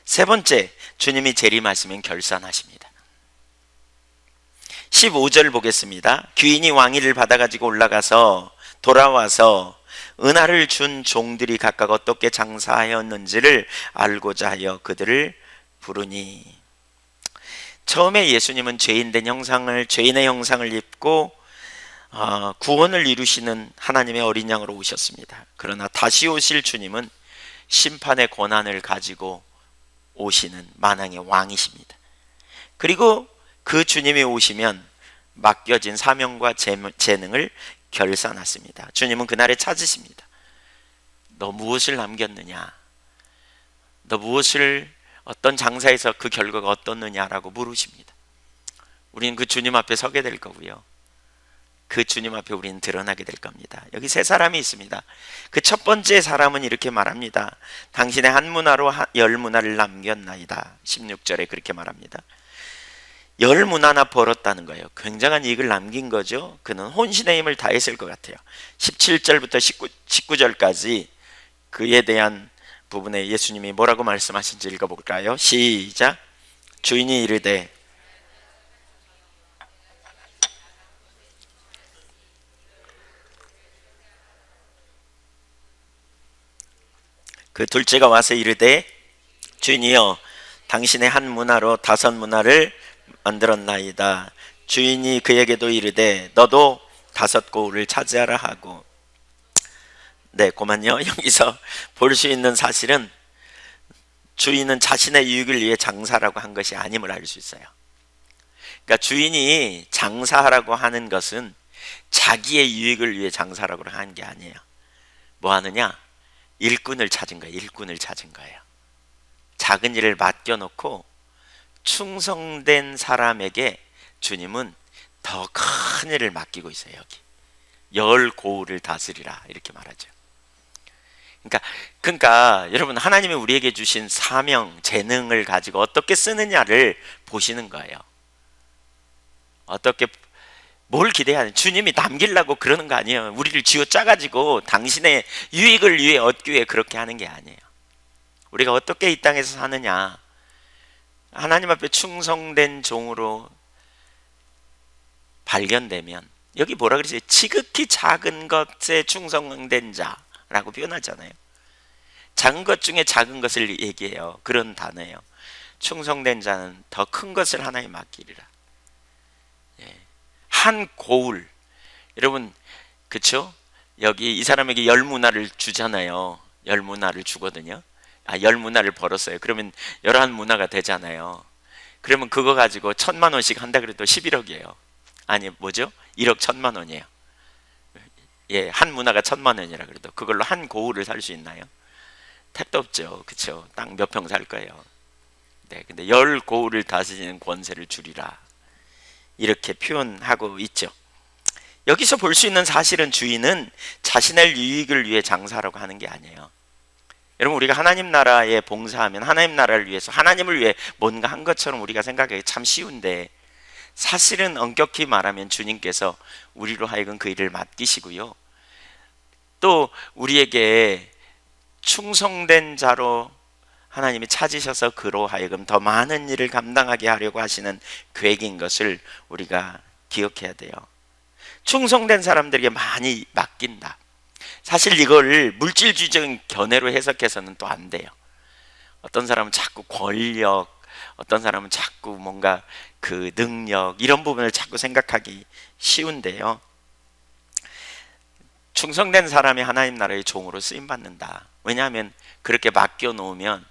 세 번째, 주님이 재림하시면 결산하십니다. 15절 보겠습니다. 귀인이 왕위를 받아가지고 올라가서 돌아와서 은하를 준 종들이 각각 어떻게 장사하였는지를 알고자 하여 그들을 부르니. 처음에 예수님은 죄인의 형상을 입고 구원을 이루시는 하나님의 어린 양으로 오셨습니다. 그러나 다시 오실 주님은 심판의 권한을 가지고 오시는 만왕의 왕이십니다. 그리고 그 주님이 오시면 맡겨진 사명과 재능을 결산하십니다. 주님은 그날에 찾으십니다. 너 무엇을 남겼느냐? 너 어떤 장사에서 그 결과가 어떻느냐라고 물으십니다. 우리는 그 주님 앞에 서게 될 거고요, 그 주님 앞에 우리는 드러나게 될 겁니다. 여기 세 사람이 있습니다. 그 첫 번째 사람은 이렇게 말합니다. 당신의 한 문화로 10문화를 남겼나이다. 16절에 그렇게 말합니다. 10문화나 벌었다는 거예요. 굉장한 이익을 남긴 거죠. 그는 혼신의 힘을 다했을 것 같아요. 17절부터 19절까지 그에 대한 부분에 예수님이 뭐라고 말씀하신지 읽어볼까요? 시작. 주인이 이르되 그 둘째가 와서 이르되 주인이여 당신의 한 문화로 5문화를 만들었나이다. 주인이 그에게도 이르되 너도 5 고울을 차지하라 하고, 네, 그만요. 여기서 볼 수 있는 사실은 주인은 자신의 유익을 위해 장사라고 한 것이 아님을 알 수 있어요. 그러니까 주인이 장사하라고 하는 것은 자기의 유익을 위해 장사라고 하는 게 아니에요. 뭐 하느냐? 일꾼을 찾은 거예요. 일꾼을 찾은 거예요. 작은 일을 맡겨놓고 충성된 사람에게 주님은 더 큰 일을 맡기고 있어요. 여기 10 고울을 다스리라 이렇게 말하죠. 그러니까 여러분, 하나님이 우리에게 주신 사명, 재능을 가지고 어떻게 쓰느냐를 보시는 거예요. 어떻게, 뭘 기대하는, 주님이 남기려고 그러는 거 아니에요. 우리를 쥐어짜가지고 당신의 유익을 위해 얻기 위해 그렇게 하는 게 아니에요. 우리가 어떻게 이 땅에서 사느냐, 하나님 앞에 충성된 종으로 발견되면, 여기 뭐라 그러지? 지극히 작은 것에 충성된 자라고 표현하잖아요. 작은 것 중에 작은 것을 얘기해요. 그런 단어예요. 충성된 자는 더 큰 것을 하나님께 맡기리라. 한 고울, 여러분, 그쵸? 여기 이 사람에게 10문화를 주잖아요. 10문화를 주거든요. 10문화를 벌었어요. 그러면 11문화가 되잖아요. 그러면 그거 가지고 1,000만 원씩 한다 그래도 11억이에요. 아니, 뭐죠? 1억 1,000만 원이에요. 예, 한 문화가 1,000만 원이라 그래도 그걸로 한 고울을 살 수 있나요? 택도 없죠. 그쵸? 땅 몇 평 살 거예요. 네, 근데 10 고울을 다스리는 권세를 주리라 이렇게 표현하고 있죠. 여기서 볼 수 있는 사실은 주인은 자신의 유익을 위해 장사라고 하는 게 아니에요. 여러분, 우리가 하나님 나라에 봉사하면 하나님 나라를 위해서, 하나님을 위해 뭔가 한 것처럼 우리가 생각하기 참 쉬운데, 사실은 엄격히 말하면 주님께서 우리로 하여금 그 일을 맡기시고요, 또 우리에게 충성된 자로 하나님이 찾으셔서 그로 하여금 더 많은 일을 감당하게 하려고 하시는 계획인 것을 우리가 기억해야 돼요. 충성된 사람들에게 많이 맡긴다. 사실 이걸 물질주의적인 견해로 해석해서는 또 안 돼요. 어떤 사람은 자꾸 권력, 어떤 사람은 자꾸 뭔가 그 능력, 이런 부분을 자꾸 생각하기 쉬운데요, 충성된 사람이 하나님 나라의 종으로 쓰임받는다. 왜냐하면 그렇게 맡겨놓으면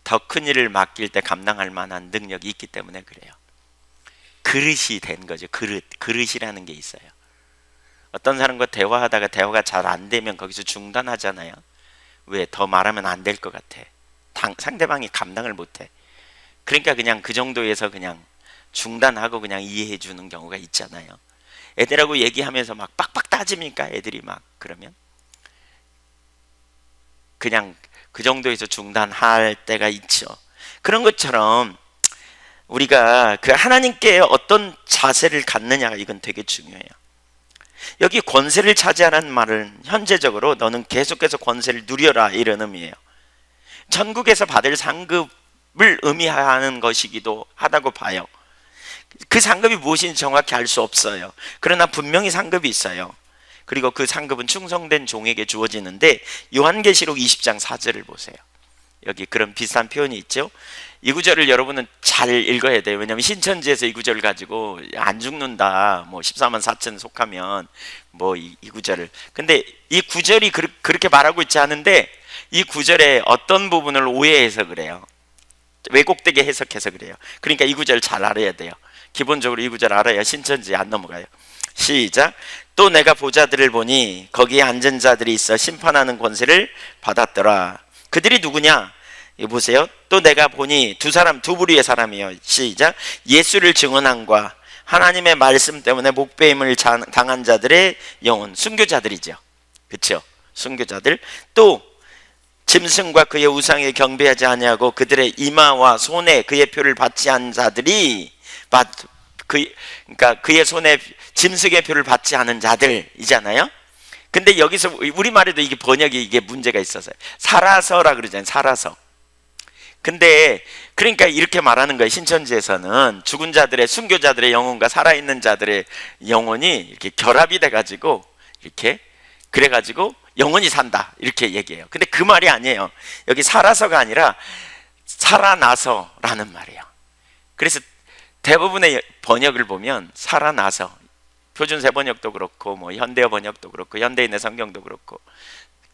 더 큰 일을 맡길 때 감당할 만한 능력이 있기 때문에 그래요. 그릇이 된 거죠. 그릇이라는 게 있어요. 어떤 사람과 대화하다가 대화가 잘 안 되면 거기서 중단하잖아요. 왜? 더 말하면 안 될 것 같아. 상대방이 감당을 못해. 그러니까 그냥 그 정도에서 그냥 중단하고 그냥 이해해 주는 경우가 있잖아요. 애들하고 얘기하면서 막 빡빡 따집니까? 애들이 막 그러면 그냥 그 정도에서 중단할 때가 있죠. 그런 것처럼 우리가 그 하나님께 어떤 자세를 갖느냐가 이건 되게 중요해요. 여기 권세를 차지하라는 말은 현재적으로 너는 계속해서 권세를 누려라 이런 의미예요. 천국에서 받을 상급을 의미하는 것이기도 하다고 봐요. 그 상급이 무엇인지 정확히 알 수 없어요. 그러나 분명히 상급이 있어요. 그리고 그 상급은 충성된 종에게 주어지는데, 요한계시록 20장 4절을 보세요. 여기 그런 비슷한 표현이 있죠. 이 구절을 여러분은 잘 읽어야 돼요. 왜냐하면 신천지에서 이 구절을 가지고 안 죽는다, 뭐 14만 4천 속하면 뭐 이 구절을, 근데 이 구절이 그렇게 말하고 있지 않은데 이 구절의 어떤 부분을 오해해서 그래요. 왜곡되게 해석해서 그래요. 그러니까 이 구절 잘 알아야 돼요. 기본적으로 이 구절 알아야 신천지에 안 넘어가요. 시작. 또 내가 보자들을 보니 거기에 앉은 자들이 있어 심판하는 권세를 받았더라. 그들이 누구냐? 이거 보세요. 또 내가 보니 두 부류의 사람이요. 시작. 예수를 증언함과 하나님의 말씀 때문에 목배임을 당한 자들의 영혼, 순교자들이죠. 그렇죠? 순교자들. 또 짐승과 그의 우상에 경배하지 아니하고 그들의 이마와 손에 그의 표를 받지 않은 자들이, 그러니까 그의 손에 짐승의 표를 받지 않은 자들이잖아요. 근데 여기서 우리말에도 이게 번역이 이게 문제가 있어서요. 살아서라 그러잖아요. 살아서. 근데 그러니까 이렇게 말하는 거예요. 신천지에서는 죽은 자들의, 순교자들의 영혼과 살아있는 자들의 영혼이 이렇게 결합이 돼가지고 이렇게 그래가지고 영원히 산다 이렇게 얘기해요. 근데 그 말이 아니에요. 여기 살아서가 아니라 살아나서라는 말이에요. 그래서 대부분의 번역을 보면 살아나서 표준세 번역도 그렇고 뭐 현대어 번역도 그렇고 현대인의 성경도 그렇고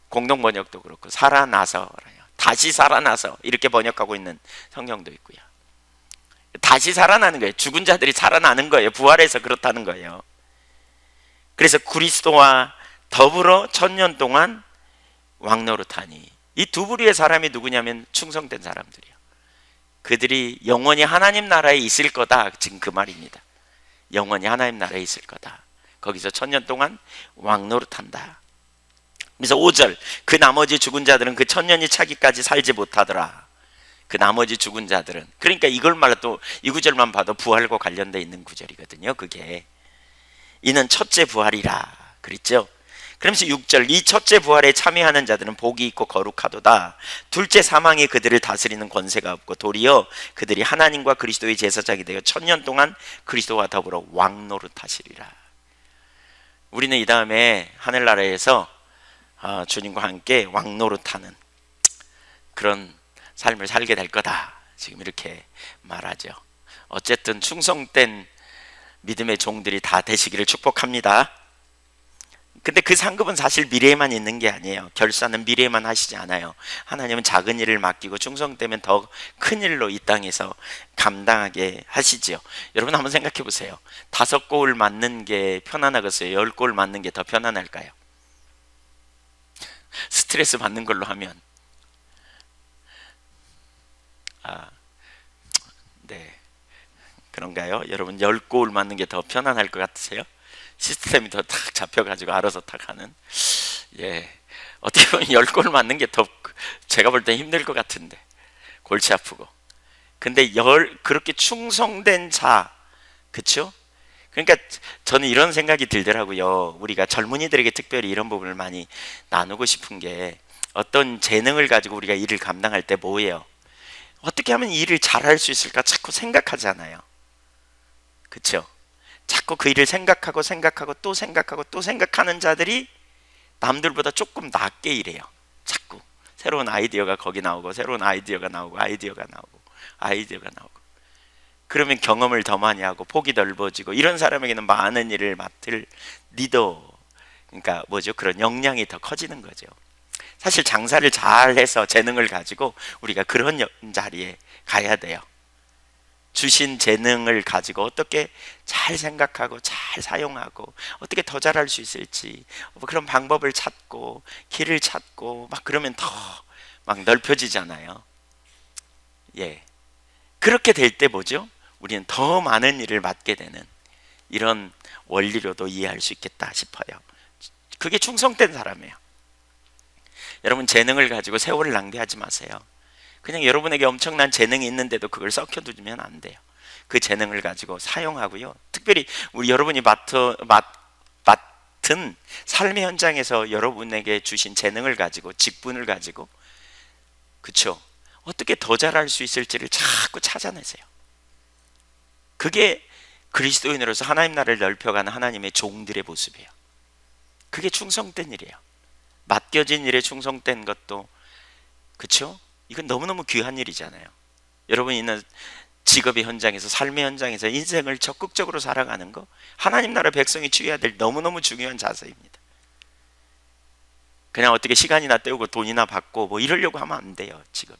공동 번역도 그렇고 살아나서, 다시 살아나서 이렇게 번역하고 있는 성경도 있고요. 다시 살아나는 거예요. 죽은 자들이 살아나는 거예요. 부활해서 그렇다는 거예요. 그래서 그리스도와 더불어 1000년 동안 왕노릇하니, 이 두 부류의 사람이 누구냐면 충성된 사람들이에요. 그들이 영원히 하나님 나라에 있을 거다, 지금 그 말입니다. 영원히 하나님 나라에 있을 거다. 거기서 1000년 동안 왕노릇한다. 그래서 5절, 그 나머지 죽은 자들은 그 1000년이 차기까지 살지 못하더라. 그 나머지 죽은 자들은, 그러니까 이걸 말도 이 구절만 봐도 부활과 관련되어 있는 구절이거든요. 그게 이는 첫째 부활이라 그랬죠. 그러면서 6절, 이 첫째 부활에 참여하는 자들은 복이 있고 거룩하도다. 둘째 사망이 그들을 다스리는 권세가 없고 도리어 그들이 하나님과 그리스도의 제사장이 되어 1000년 동안 그리스도와 더불어 왕노릇하시리라. 우리는 이 다음에 하늘나라에서 주님과 함께 왕노릇하는 그런 삶을 살게 될 거다, 지금 이렇게 말하죠. 어쨌든 충성된 믿음의 종들이 다 되시기를 축복합니다. 근데 그 상급은 사실 미래에만 있는 게 아니에요. 결산은 미래에만 하시지 않아요. 하나님은 작은 일을 맡기고 충성되면 더 큰 일로 이 땅에서 감당하게 하시지요. 여러분 한번 생각해 보세요. 5골 맞는 게 편안하겠어요? 10골 맞는 게 더 편안할까요? 스트레스 받는 걸로 하면, 네, 그런가요? 여러분 10골 맞는 게 더 편안할 것 같으세요? 시스템이 더 탁 잡혀가지고 알아서 탁 하는, 예, 어떻게 보면 10골 맞는 게 더 제가 볼 때 힘들 것 같은데, 골치 아프고. 근데 그렇게 충성된 자, 그쵸? 그러니까 저는 이런 생각이 들더라고요. 우리가 젊은이들에게 특별히 이런 부분을 많이 나누고 싶은 게, 어떤 재능을 가지고 우리가 일을 감당할 때 뭐예요? 어떻게 하면 이 일을 잘할 수 있을까 자꾸 생각하잖아요. 그쵸? 자꾸 그 일을 생각하고 또 생각하고 또 생각하는 자들이 남들보다 조금 낫게 일해요. 자꾸 새로운 아이디어가 거기 나오고, 새로운 아이디어가 나오고, 아이디어가 나오고. 그러면 경험을 더 많이 하고 폭이 넓어지고, 이런 사람에게는 많은 일을 맡을 리더, 그러니까 뭐죠? 그런 역량이 더 커지는 거죠. 사실 장사를 잘해서 재능을 가지고 우리가 그런 자리에 가야 돼요. 주신 재능을 가지고 어떻게 잘 생각하고 잘 사용하고 어떻게 더 잘할 수 있을지, 그런 방법을 찾고 길을 찾고 막 그러면 더 막 넓혀지잖아요. 예, 그렇게 될 때 뭐죠? 우리는 더 많은 일을 맡게 되는, 이런 원리로도 이해할 수 있겠다 싶어요. 그게 충성된 사람이에요. 여러분 재능을 가지고 세월을 낭비하지 마세요. 그냥 여러분에게 엄청난 재능이 있는데도 그걸 썩혀두면 안 돼요. 그 재능을 가지고 사용하고요. 특별히 우리 여러분이 맡은 삶의 현장에서 여러분에게 주신 재능을 가지고, 직분을 가지고, 그쵸? 어떻게 더 잘할 수 있을지를 자꾸 찾아내세요. 그게 그리스도인으로서 하나님 나라를 넓혀가는 하나님의 종들의 모습이에요. 그게 충성된 일이에요. 맡겨진 일에 충성된 것도, 그쵸? 이건 너무너무 귀한 일이잖아요. 여러분이 있는 직업의 현장에서, 삶의 현장에서 인생을 적극적으로 살아가는 거, 하나님 나라 백성이 취해야 될 너무너무 중요한 자세입니다. 그냥 어떻게 시간이나 때우고 돈이나 받고 뭐 이러려고 하면 안 돼요. 직업이,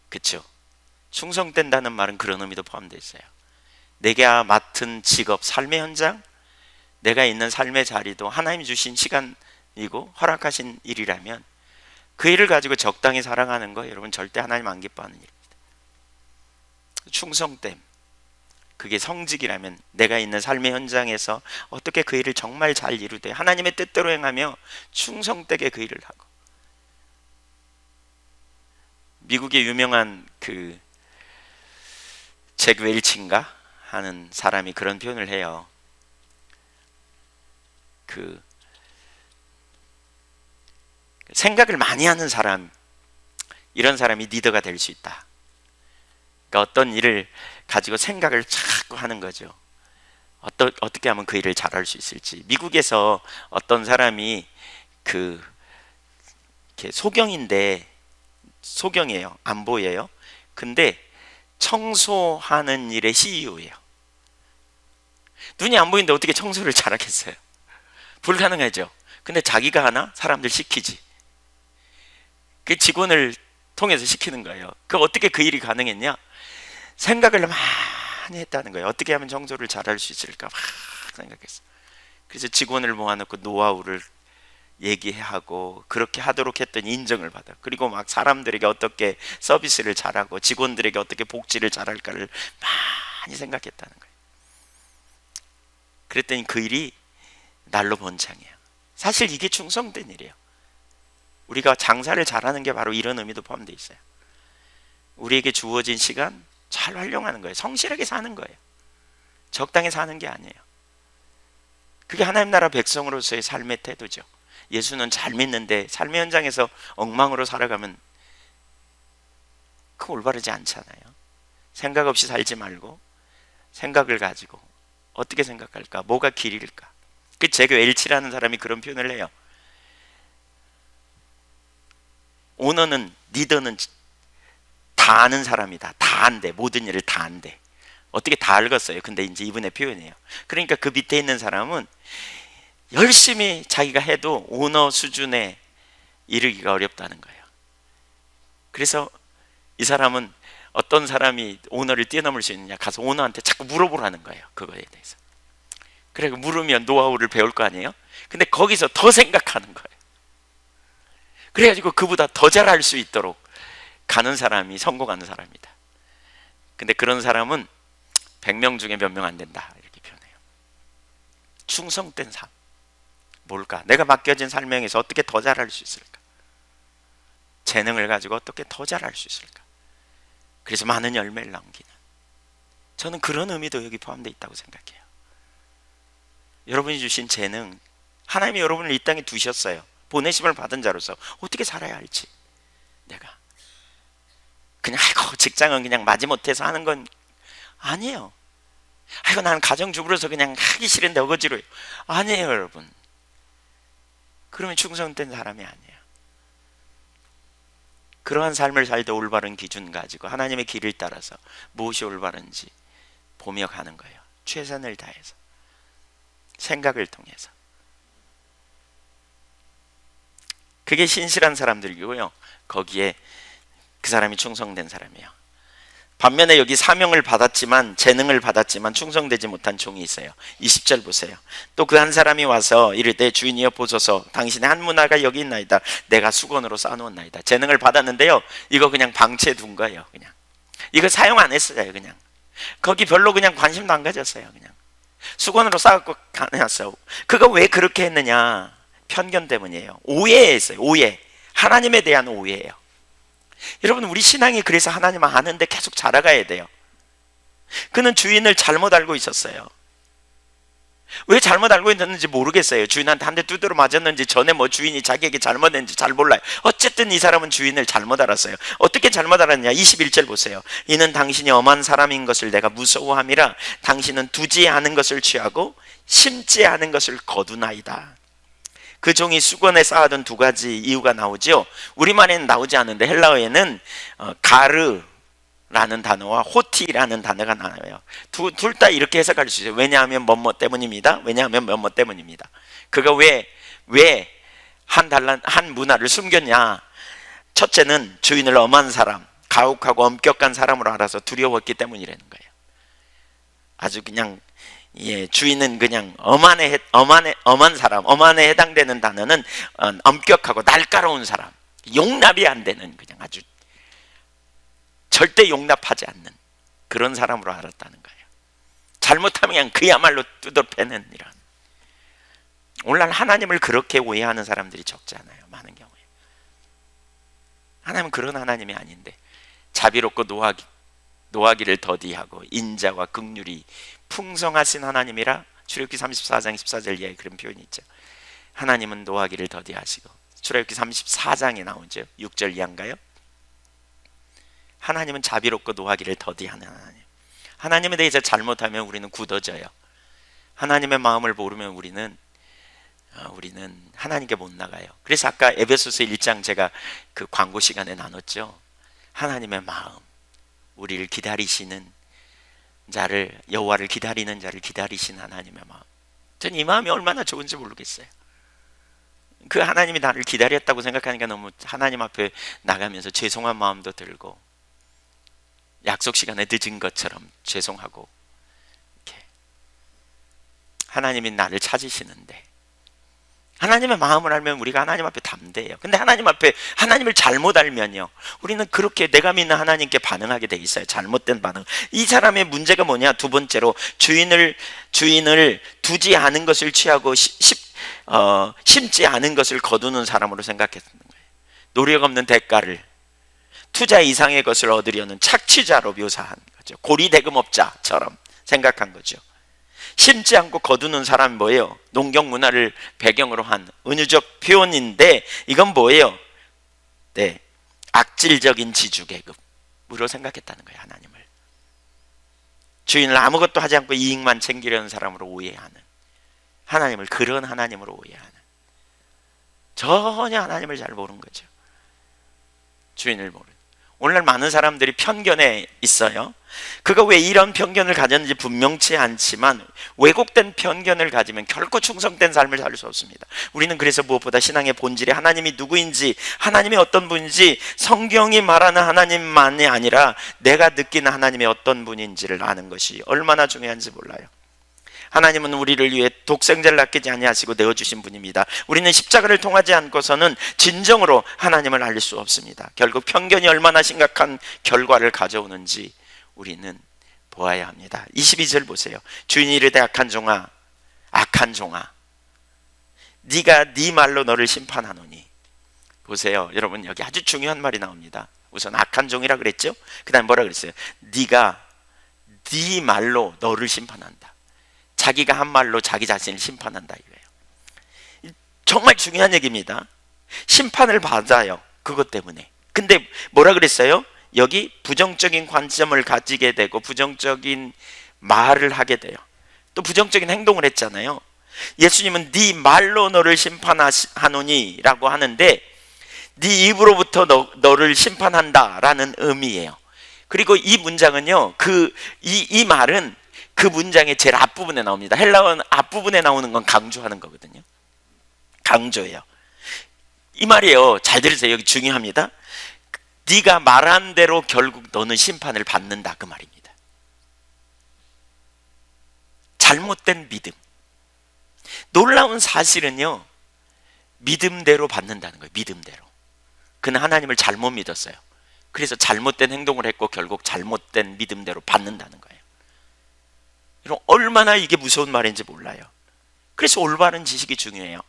그쵸? 충성된다는 말은 그런 의미도 포함되어 있어요. 내가 맡은 직업, 삶의 현장, 내가 있는 삶의 자리도 하나님이 주신 시간이고 허락하신 일이라면 그 일을 가지고 적당히 살아가는 거, 여러분 절대 하나님 안 기뻐하는 일입니다. 충성됨, 그게 성직이라면 내가 있는 삶의 현장에서 어떻게 그 일을 정말 잘 이루되 하나님의 뜻대로 행하며 충성되게 그 일을 하고. 미국의 유명한 그 잭 웰치인가 하는 사람이 그런 표현을 해요. 그 생각을 많이 하는 사람, 이런 사람이 리더가 될 수 있다. 그러니까 어떤 일을 가지고 생각을 자꾸 하는 거죠. 어떻게 하면 그 일을 잘할 수 있을지. 미국에서 어떤 사람이 이렇게 소경이에요. 안 보여요. 근데 청소하는 일의 CEO예요. 눈이 안 보이는데 어떻게 청소를 잘하겠어요? 불가능하죠. 근데 자기가 하나? 사람들 시키지. 그 직원을 통해서 시키는 거예요. 그 어떻게 그 일이 가능했냐? 생각을 많이 했다는 거예요. 어떻게 하면 청소를 잘할 수 있을까 막 생각했어. 그래서 직원을 모아놓고 노하우를 얘기하고 그렇게 하도록 했더니 인정을 받아. 그리고 막 사람들에게 어떻게 서비스를 잘하고 직원들에게 어떻게 복지를 잘할까를 많이 생각했다는 거예요. 그랬더니 그 일이 날로 번창해요. 사실 이게 충성된 일이에요. 우리가 장사를 잘하는 게 바로 이런 의미도 포함되어 있어요. 우리에게 주어진 시간 잘 활용하는 거예요. 성실하게 사는 거예요. 적당히 사는 게 아니에요. 그게 하나님 나라 백성으로서의 삶의 태도죠. 예수는 잘 믿는데 삶의 현장에서 엉망으로 살아가면 그거 올바르지 않잖아요. 생각 없이 살지 말고 생각을 가지고 어떻게 생각할까? 뭐가 길일까? 그 제교 엘치라는 사람이 그런 표현을 해요. 오너는, 리더는 다 아는 사람이다. 다 안돼. 모든 일을 다 안돼. 어떻게 다 알겠어요? 근데 이제 이분의 표현이에요. 그러니까 그 밑에 있는 사람은 열심히 자기가 해도 오너 수준에 이르기가 어렵다는 거예요. 그래서 이 사람은 어떤 사람이 오너를 뛰어넘을 수 있느냐 가서 오너한테 자꾸 물어보라는 거예요. 그거에 대해서. 그래서 물으면 노하우를 배울 거 아니에요? 근데 거기서 더 생각하는 거예요. 그래가지고 그보다 더 잘할 수 있도록 가는 사람이 성공하는 사람이다. 근데 그런 사람은 100명 중에 몇 명 안 된다 이렇게 표현해요. 충성된 삶 뭘까? 내가 맡겨진 삶에서 어떻게 더 잘할 수 있을까? 재능을 가지고 어떻게 더 잘할 수 있을까? 그래서 많은 열매를 남기는, 저는 그런 의미도 여기 포함되어 있다고 생각해요. 여러분이 주신 재능, 하나님이 여러분을 이 땅에 두셨어요. 보내심을 받은 자로서 어떻게 살아야 할지. 내가 그냥 아이고 직장은 그냥 마지못해서 하는 건 아니에요. 아이고 나는 가정주부로서 그냥 하기 싫은데 어거지로 해요. 아니에요 여러분. 그러면 충성된 사람이 아니에요. 그러한 삶을 살때 올바른 기준 가지고 하나님의 길을 따라서 무엇이 올바른지 보며 가는 거예요. 최선을 다해서, 생각을 통해서. 그게 신실한 사람들이고요. 거기에 그 사람이 충성된 사람이에요. 반면에 여기 사명을 받았지만, 재능을 받았지만 충성되지 못한 종이 있어요. 20절 보세요. 또 그 한 사람이 와서 이르되 주인이여 보소서, 당신의 한 문화가 여기 있나이다. 내가 수건으로 쌓아놓았나이다. 재능을 받았는데요, 이거 그냥 방치해 둔 거예요. 그냥 이거 사용 안 했어요. 그냥 거기 별로 그냥 관심도 안 가졌어요. 그냥 수건으로 쌓아놓고 가놨어요. 그거 왜 그렇게 했느냐? 편견 때문이에요. 오해했어요. 오해. 하나님에 대한 오해예요. 여러분, 우리 신앙이 그래서 하나님을 아는데 계속 자라가야 돼요. 그는 주인을 잘못 알고 있었어요. 왜 잘못 알고 있었는지 모르겠어요. 주인한테 한 대 두드려 맞았는지, 전에 뭐 주인이 자기에게 잘못했는지 잘 몰라요. 어쨌든 이 사람은 주인을 잘못 알았어요. 어떻게 잘못 알았냐? 21절 보세요. 이는 당신이 엄한 사람인 것을 내가 무서워함이라. 당신은 두지 않은 것을 취하고 심지 않은 것을 거두나이다. 그 종이 수건에 쌓아둔 두 가지 이유가 나오죠. 우리말에는 나오지 않는데 헬라어에는 가르라는 단어와 호티라는 단어가 나와요. 둘 다 이렇게 해석할 수 있어요. 왜냐하면 뭐뭐 때문입니다. 왜냐하면 뭐뭐 때문입니다. 그가 왜 한 문화를 숨겼냐? 첫째는 주인을 엄한 사람, 가혹하고 엄격한 사람으로 알아서 두려웠기 때문이라는 거예요. 아주 그냥 주인은 그냥 엄한 사람, 엄한에 해당되는 단어는 엄격하고 날카로운 사람, 용납이 안 되는, 그냥 아주 절대 용납하지 않는 그런 사람으로 알았다는 거예요. 잘못하면 그냥 그야말로 뚜드러 패는 이런. 오늘날 하나님을 그렇게 오해하는 사람들이 적지 않아요. 많은 경우에 하나님은 그런 하나님이 아닌데, 자비롭고 노하기를 더디하고 인자와 긍휼이 풍성하신 하나님이라 출애굽기 34장 14절 이하에 그런 표현이 있죠. 하나님은 노하기를 더디하시고, 출애굽기 34장에 나오죠. 6절 이하인가요? 하나님은 자비롭고 노하기를 더디하는 하나님. 하나님에 대해서 잘못하면 우리는 굳어져요. 하나님의 마음을 모르면 우리는 하나님께 못 나가요. 그래서 아까 에베소서 1장 제가 그 광고 시간에 나눴죠. 하나님의 마음, 우리를 기다리시는 자를, 여호와를 기다리는 자를 기다리신 하나님의 마음, 전 이 마음이 얼마나 좋은지 모르겠어요. 그 하나님이 나를 기다렸다고 생각하니까 너무 하나님 앞에 나가면서 죄송한 마음도 들고, 약속 시간에 늦은 것처럼 죄송하고, 이렇게 하나님이 나를 찾으시는데, 하나님의 마음을 알면 우리가 하나님 앞에 담대해요. 근데 하나님 앞에 하나님을 잘못 알면요, 우리는 그렇게 내가 믿는 하나님께 반응하게 돼 있어요. 잘못된 반응. 이 사람의 문제가 뭐냐? 두 번째로 주인을 두지 않은 것을 취하고 심지 않은 것을 거두는 사람으로 생각했던 거예요. 노력 없는 대가를, 투자 이상의 것을 얻으려는 착취자로 묘사한 거죠. 고리대금업자처럼 생각한 거죠. 심지 않고 거두는 사람이 뭐예요? 농경 문화를 배경으로 한 은유적 표현인데, 이건 뭐예요? 네, 악질적인 지주계급으로 생각했다는 거예요. 하나님을 주인을 아무것도 하지 않고 이익만 챙기려는 사람으로 오해하는, 하나님을 그런 하나님으로 오해하는, 전혀 하나님을 잘 모르는 거죠. 주인을 모르는. 오늘날 많은 사람들이 편견에 있어요. 그가 왜 이런 편견을 가졌는지 분명치 않지만, 왜곡된 편견을 가지면 결코 충성된 삶을 살 수 없습니다. 우리는 그래서 무엇보다 신앙의 본질이 하나님이 누구인지, 하나님이 어떤 분인지, 성경이 말하는 하나님만이 아니라 내가 느끼는 하나님이 어떤 분인지를 아는 것이 얼마나 중요한지 몰라요. 하나님은 우리를 위해 독생자를 아끼지 아니하시고 내어주신 분입니다. 우리는 십자가를 통하지 않고서는 진정으로 하나님을 알 수 없습니다. 결국 편견이 얼마나 심각한 결과를 가져오는지 우리는 보아야 합니다. 22절 보세요. 주인이 이르되 악한 종아, 네가 네 말로 너를 심판하노니. 보세요, 여러분, 여기 아주 중요한 말이 나옵니다. 우선 악한 종이라 그랬죠? 그 다음에 뭐라 그랬어요? 네가 네 말로 너를 심판한다. 자기가 한 말로 자기 자신을 심판한다 이거예요. 정말 중요한 얘기입니다. 심판을 받아요, 그것 때문에. 근데 뭐라 그랬어요? 여기 부정적인 관점을 가지게 되고 부정적인 말을 하게 돼요. 또 부정적인 행동을 했잖아요. 예수님은 네 말로 너를 심판하노니 라고 하는데, 네 입으로부터 너를 심판한다 라는 의미예요. 그리고 이 문장은요, 이 말은 그 문장의 제일 앞부분에 나옵니다. 헬라어는 앞부분에 나오는 건 강조하는 거거든요. 강조예요. 이 말이에요. 잘 들으세요. 여기 중요합니다. 네가 말한 대로 결국 너는 심판을 받는다, 그 말입니다. 잘못된 믿음. 놀라운 사실은요, 믿음대로 받는다는 거예요. 믿음대로. 그는 하나님을 잘못 믿었어요. 그래서 잘못된 행동을 했고 결국 잘못된 믿음대로 받는다는 거예요. 여러분, 얼마나 이게 무서운 말인지 몰라요. 그래서 올바른 지식이 중요해요.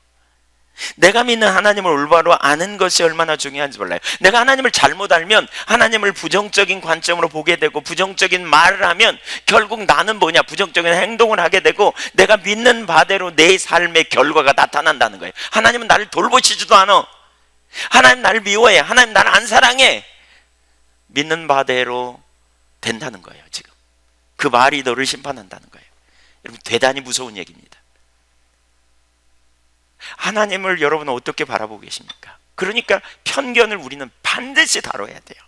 내가 믿는 하나님을 올바로 아는 것이 얼마나 중요한지 몰라요. 내가 하나님을 잘못 알면 하나님을 부정적인 관점으로 보게 되고, 부정적인 말을 하면 결국 나는 뭐냐? 부정적인 행동을 하게 되고, 내가 믿는 바대로 내 삶의 결과가 나타난다는 거예요. 하나님은 나를 돌보시지도 않아. 하나님 나를 미워해. 하나님 나를 안 사랑해. 믿는 바대로 된다는 거예요. 지금 그 말이 너를 심판한다는 거예요. 여러분, 대단히 무서운 얘기입니다. 하나님을 여러분은 어떻게 바라보고 계십니까? 그러니까 편견을 우리는 반드시 다뤄야 돼요.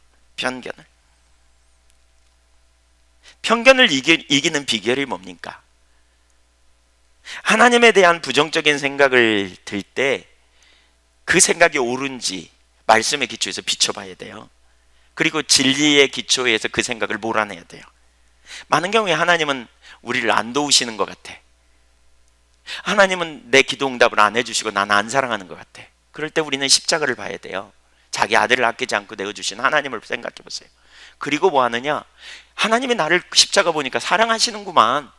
편견을 이기는 비결이 뭡니까? 하나님에 대한 부정적인 생각을 들 때 그 생각이 옳은지 말씀의 기초에서 비춰봐야 돼요. 그리고 진리의 기초에서 그 생각을 몰아내야 돼요. 많은 경우에 하나님은 우리를 안 도우시는 것 같아. 하나님은 내 기도 응답을 안 해주시고 나는 안 사랑하는 것 같아. 그럴 때 우리는 십자가를 봐야 돼요. 자기 아들을 아끼지 않고 내어주신 하나님을 생각해 보세요. 그리고 뭐 하느냐? 하나님이 나를 십자가 보니까 사랑하시는구만.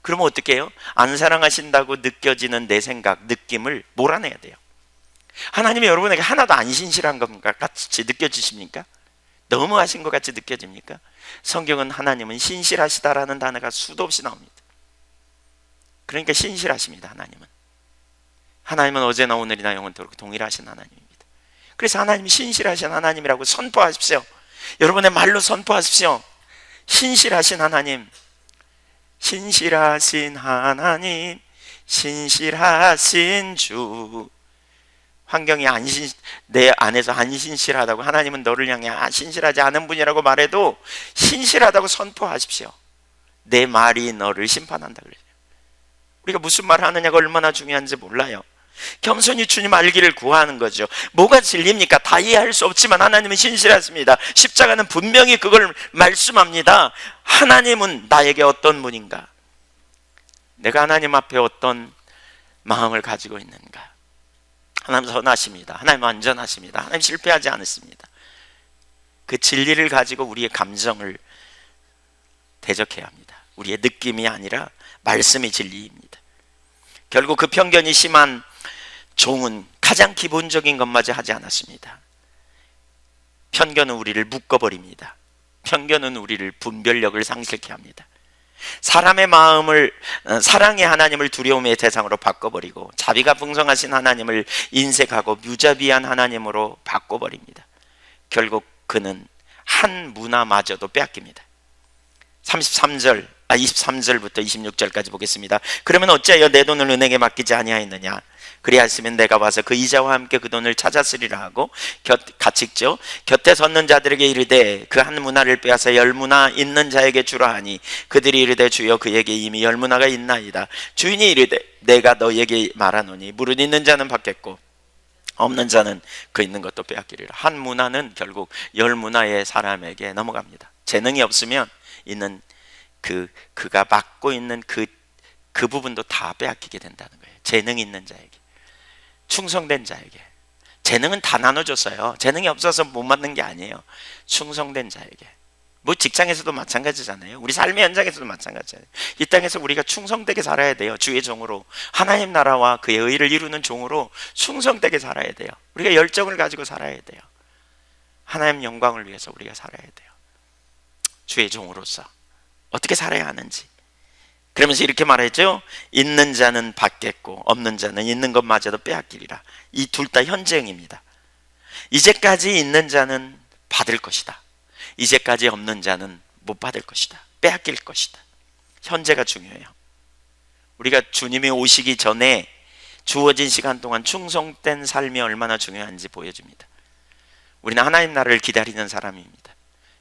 그러면 어떻게 해요? 안 사랑하신다고 느껴지는 내 생각, 느낌을 몰아내야 돼요. 하나님이 여러분에게 하나도 안 신실한 것 같이 느껴지십니까? 너무하신 것 같이 느껴집니까? 성경은 하나님은 신실하시다라는 단어가 수도 없이 나옵니다. 그러니까 신실하십니다. 하나님은 어제나 오늘이나 영원토록 동일하신 하나님입니다. 그래서 하나님이 신실하신 하나님이라고 선포하십시오. 여러분의 말로 선포하십시오. 신실하신 하나님, 신실하신 하나님, 신실하신 주. 환경이 내 안에서 안 신실하다고 하나님은 너를 향해 신실하지 않은 분이라고 말해도 신실하다고 선포하십시오. 내 말이 너를 심판한다 그래요. 우리가 무슨 말 하느냐가 얼마나 중요한지 몰라요. 겸손히 주님 알기를 구하는 거죠. 뭐가 진리입니까? 다 이해할 수 없지만 하나님은 신실하십니다. 십자가는 분명히 그걸 말씀합니다. 하나님은 나에게 어떤 분인가? 내가 하나님 앞에 어떤 마음을 가지고 있는가? 하나님 선하십니다. 하나님 완전하십니다. 하나님 실패하지 않으십니다. 그 진리를 가지고 우리의 감정을 대적해야 합니다. 우리의 느낌이 아니라 말씀이 진리입니다. 결국 그 편견이 심한 종은 가장 기본적인 것마저 하지 않았습니다. 편견은 우리를 묶어버립니다. 편견은 우리를 분별력을 상실케 합니다. 사람의 마음을 사랑의 하나님을 두려움의 대상으로 바꿔버리고 자비가 풍성하신 하나님을 인색하고 무자비한 하나님으로 바꿔버립니다. 결국 그는 한 문화마저도 빼앗깁니다. 23절부터 26절까지 보겠습니다. 그러면 어찌하여 내 돈을 은행에 맡기지 아니하였느냐? 그리하였으면 내가 와서 그 이자와 함께 그 돈을 찾았으리라 하고 같이 읽죠. 곁에 섰는 자들에게 이르되 그 한 문화를 빼앗아 10문화 있는 자에게 주라 하니 그들이 이르되 주여 그에게 이미 10문화가 있나이다. 주인이 이르되 내가 너에게 말하노니 물은 있는 자는 받겠고 없는 자는 그 있는 것도 빼앗기리라. 한 문화는 결국 10문화의 사람에게 넘어갑니다. 재능이 없으면 있는 그가 맡고 있는 그 부분도 다 빼앗기게 된다는 거예요. 재능 있는 자에게, 충성된 자에게. 재능은 다 나눠줬어요. 재능이 없어서 못 맡는 게 아니에요. 충성된 자에게. 뭐 직장에서도 마찬가지잖아요. 우리 삶의 현장에서도 마찬가지잖아요. 이 땅에서 우리가 충성되게 살아야 돼요. 주의 종으로, 하나님 나라와 그의 의를 이루는 종으로 충성되게 살아야 돼요. 우리가 열정을 가지고 살아야 돼요. 하나님 영광을 위해서 우리가 살아야 돼요. 주의 종으로서 어떻게 살아야 하는지. 그러면서 이렇게 말했죠. 있는 자는 받겠고 없는 자는 있는 것마저도 빼앗기리라. 이 둘 다 현재형입니다. 이제까지 있는 자는 받을 것이다. 이제까지 없는 자는 못 받을 것이다. 빼앗길 것이다. 현재가 중요해요. 우리가 주님이 오시기 전에 주어진 시간 동안 충성된 삶이 얼마나 중요한지 보여줍니다. 우리는 하나님 나라를 기다리는 사람입니다.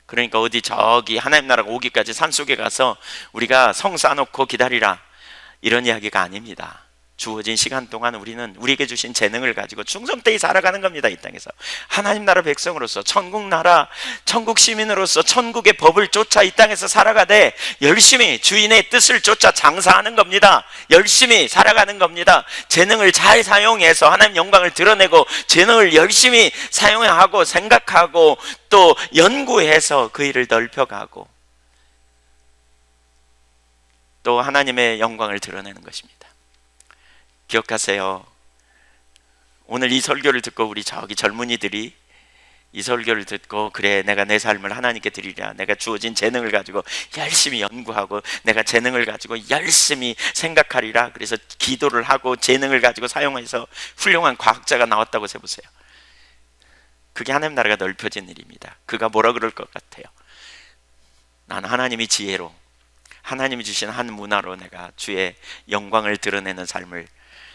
그러니까 어디 저기 하나님 나라가 오기까지 산속에 가서 우리가 성 쌓아놓고 기다리라 이런 이야기가 아닙니다. 주어진 시간 동안 우리는 우리에게 주신 재능을 가지고 충성되게 살아가는 겁니다. 이 땅에서 하나님 나라 백성으로서, 천국 나라, 천국 시민으로서 천국의 법을 쫓아 이 땅에서 살아가되 열심히 주인의 뜻을 쫓아 장사하는 겁니다. 열심히 살아가는 겁니다. 재능을 잘 사용해서 하나님 영광을 드러내고, 재능을 열심히 사용하고 생각하고 또 연구해서 그 일을 넓혀가고 또 하나님의 영광을 드러내는 것입니다. 기억하세요. 오늘 이 설교를 듣고 우리 저기 젊은이들이 이 설교를 듣고 그래 내가 내 삶을 하나님께 드리랴, 내가 주어진 재능을 가지고 열심히 연구하고 내가 재능을 가지고 열심히 생각하리라, 그래서 기도를 하고 재능을 가지고 사용해서 훌륭한 과학자가 나왔다고 해보세요. 그게 하나님 나라가 넓혀진 일입니다. 그가 뭐라 그럴 것 같아요? 나는 하나님이 지혜로, 하나님이 주신 한 문화로 내가 주의 영광을 드러내는 삶을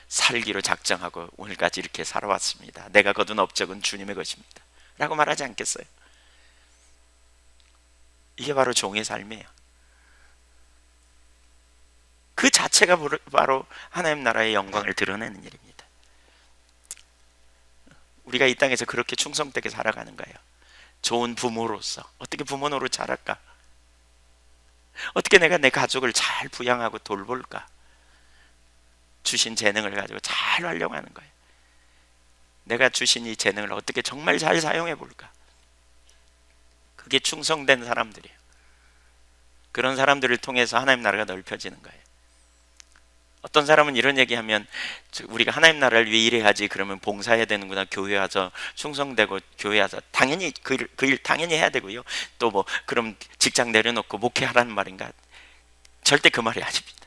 살기로 작정하고 오늘까지 이렇게 살아왔습니다. 내가 거둔 업적은 주님의 것입니다 라고 말하지 않겠어요? 이게 바로 종의 삶이에요. 그 자체가 바로 하나님 나라의 영광을 드러내는 일입니다. 우리가 이 땅에서 그렇게 충성되게 살아가는 거예요. 좋은 부모로서 어떻게 부모 노릇 잘할까? 어떻게 내가 내 가족을 잘 부양하고 돌볼까? 주신 재능을 가지고 잘 활용하는 거예요. 내가 주신 이 재능을 어떻게 정말 잘 사용해 볼까? 그게 충성된 사람들이에요. 그런 사람들을 통해서 하나님 나라가 넓혀지는 거예요. 어떤 사람은 이런 얘기하면 우리가 하나님 나라를 위해 일해야지, 그러면 봉사해야 되는구나, 교회 와서 충성되고 교회 와서 당연히 그 일 당연히 해야 되고요. 또 뭐 그럼 직장 내려놓고 목회하라는 말인가? 절대 그 말이 아닙니다.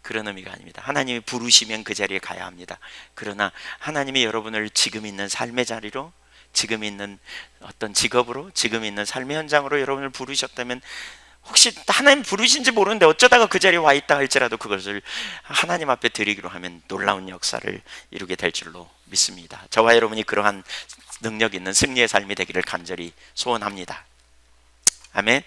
그런 의미가 아닙니다. 하나님이 부르시면 그 자리에 가야 합니다. 그러나 하나님이 여러분을 지금 있는 삶의 자리로, 지금 있는 어떤 직업으로, 지금 있는 삶의 현장으로 여러분을 부르셨다면, 혹시 하나님 부르신지 모르는데 어쩌다가 그 자리에 와 있다 할지라도 그것을 하나님 앞에 드리기로 하면 놀라운 역사를 이루게 될 줄로 믿습니다. 저와 여러분이 그러한 능력 있는 승리의 삶이 되기를 간절히 소원합니다. 아멘.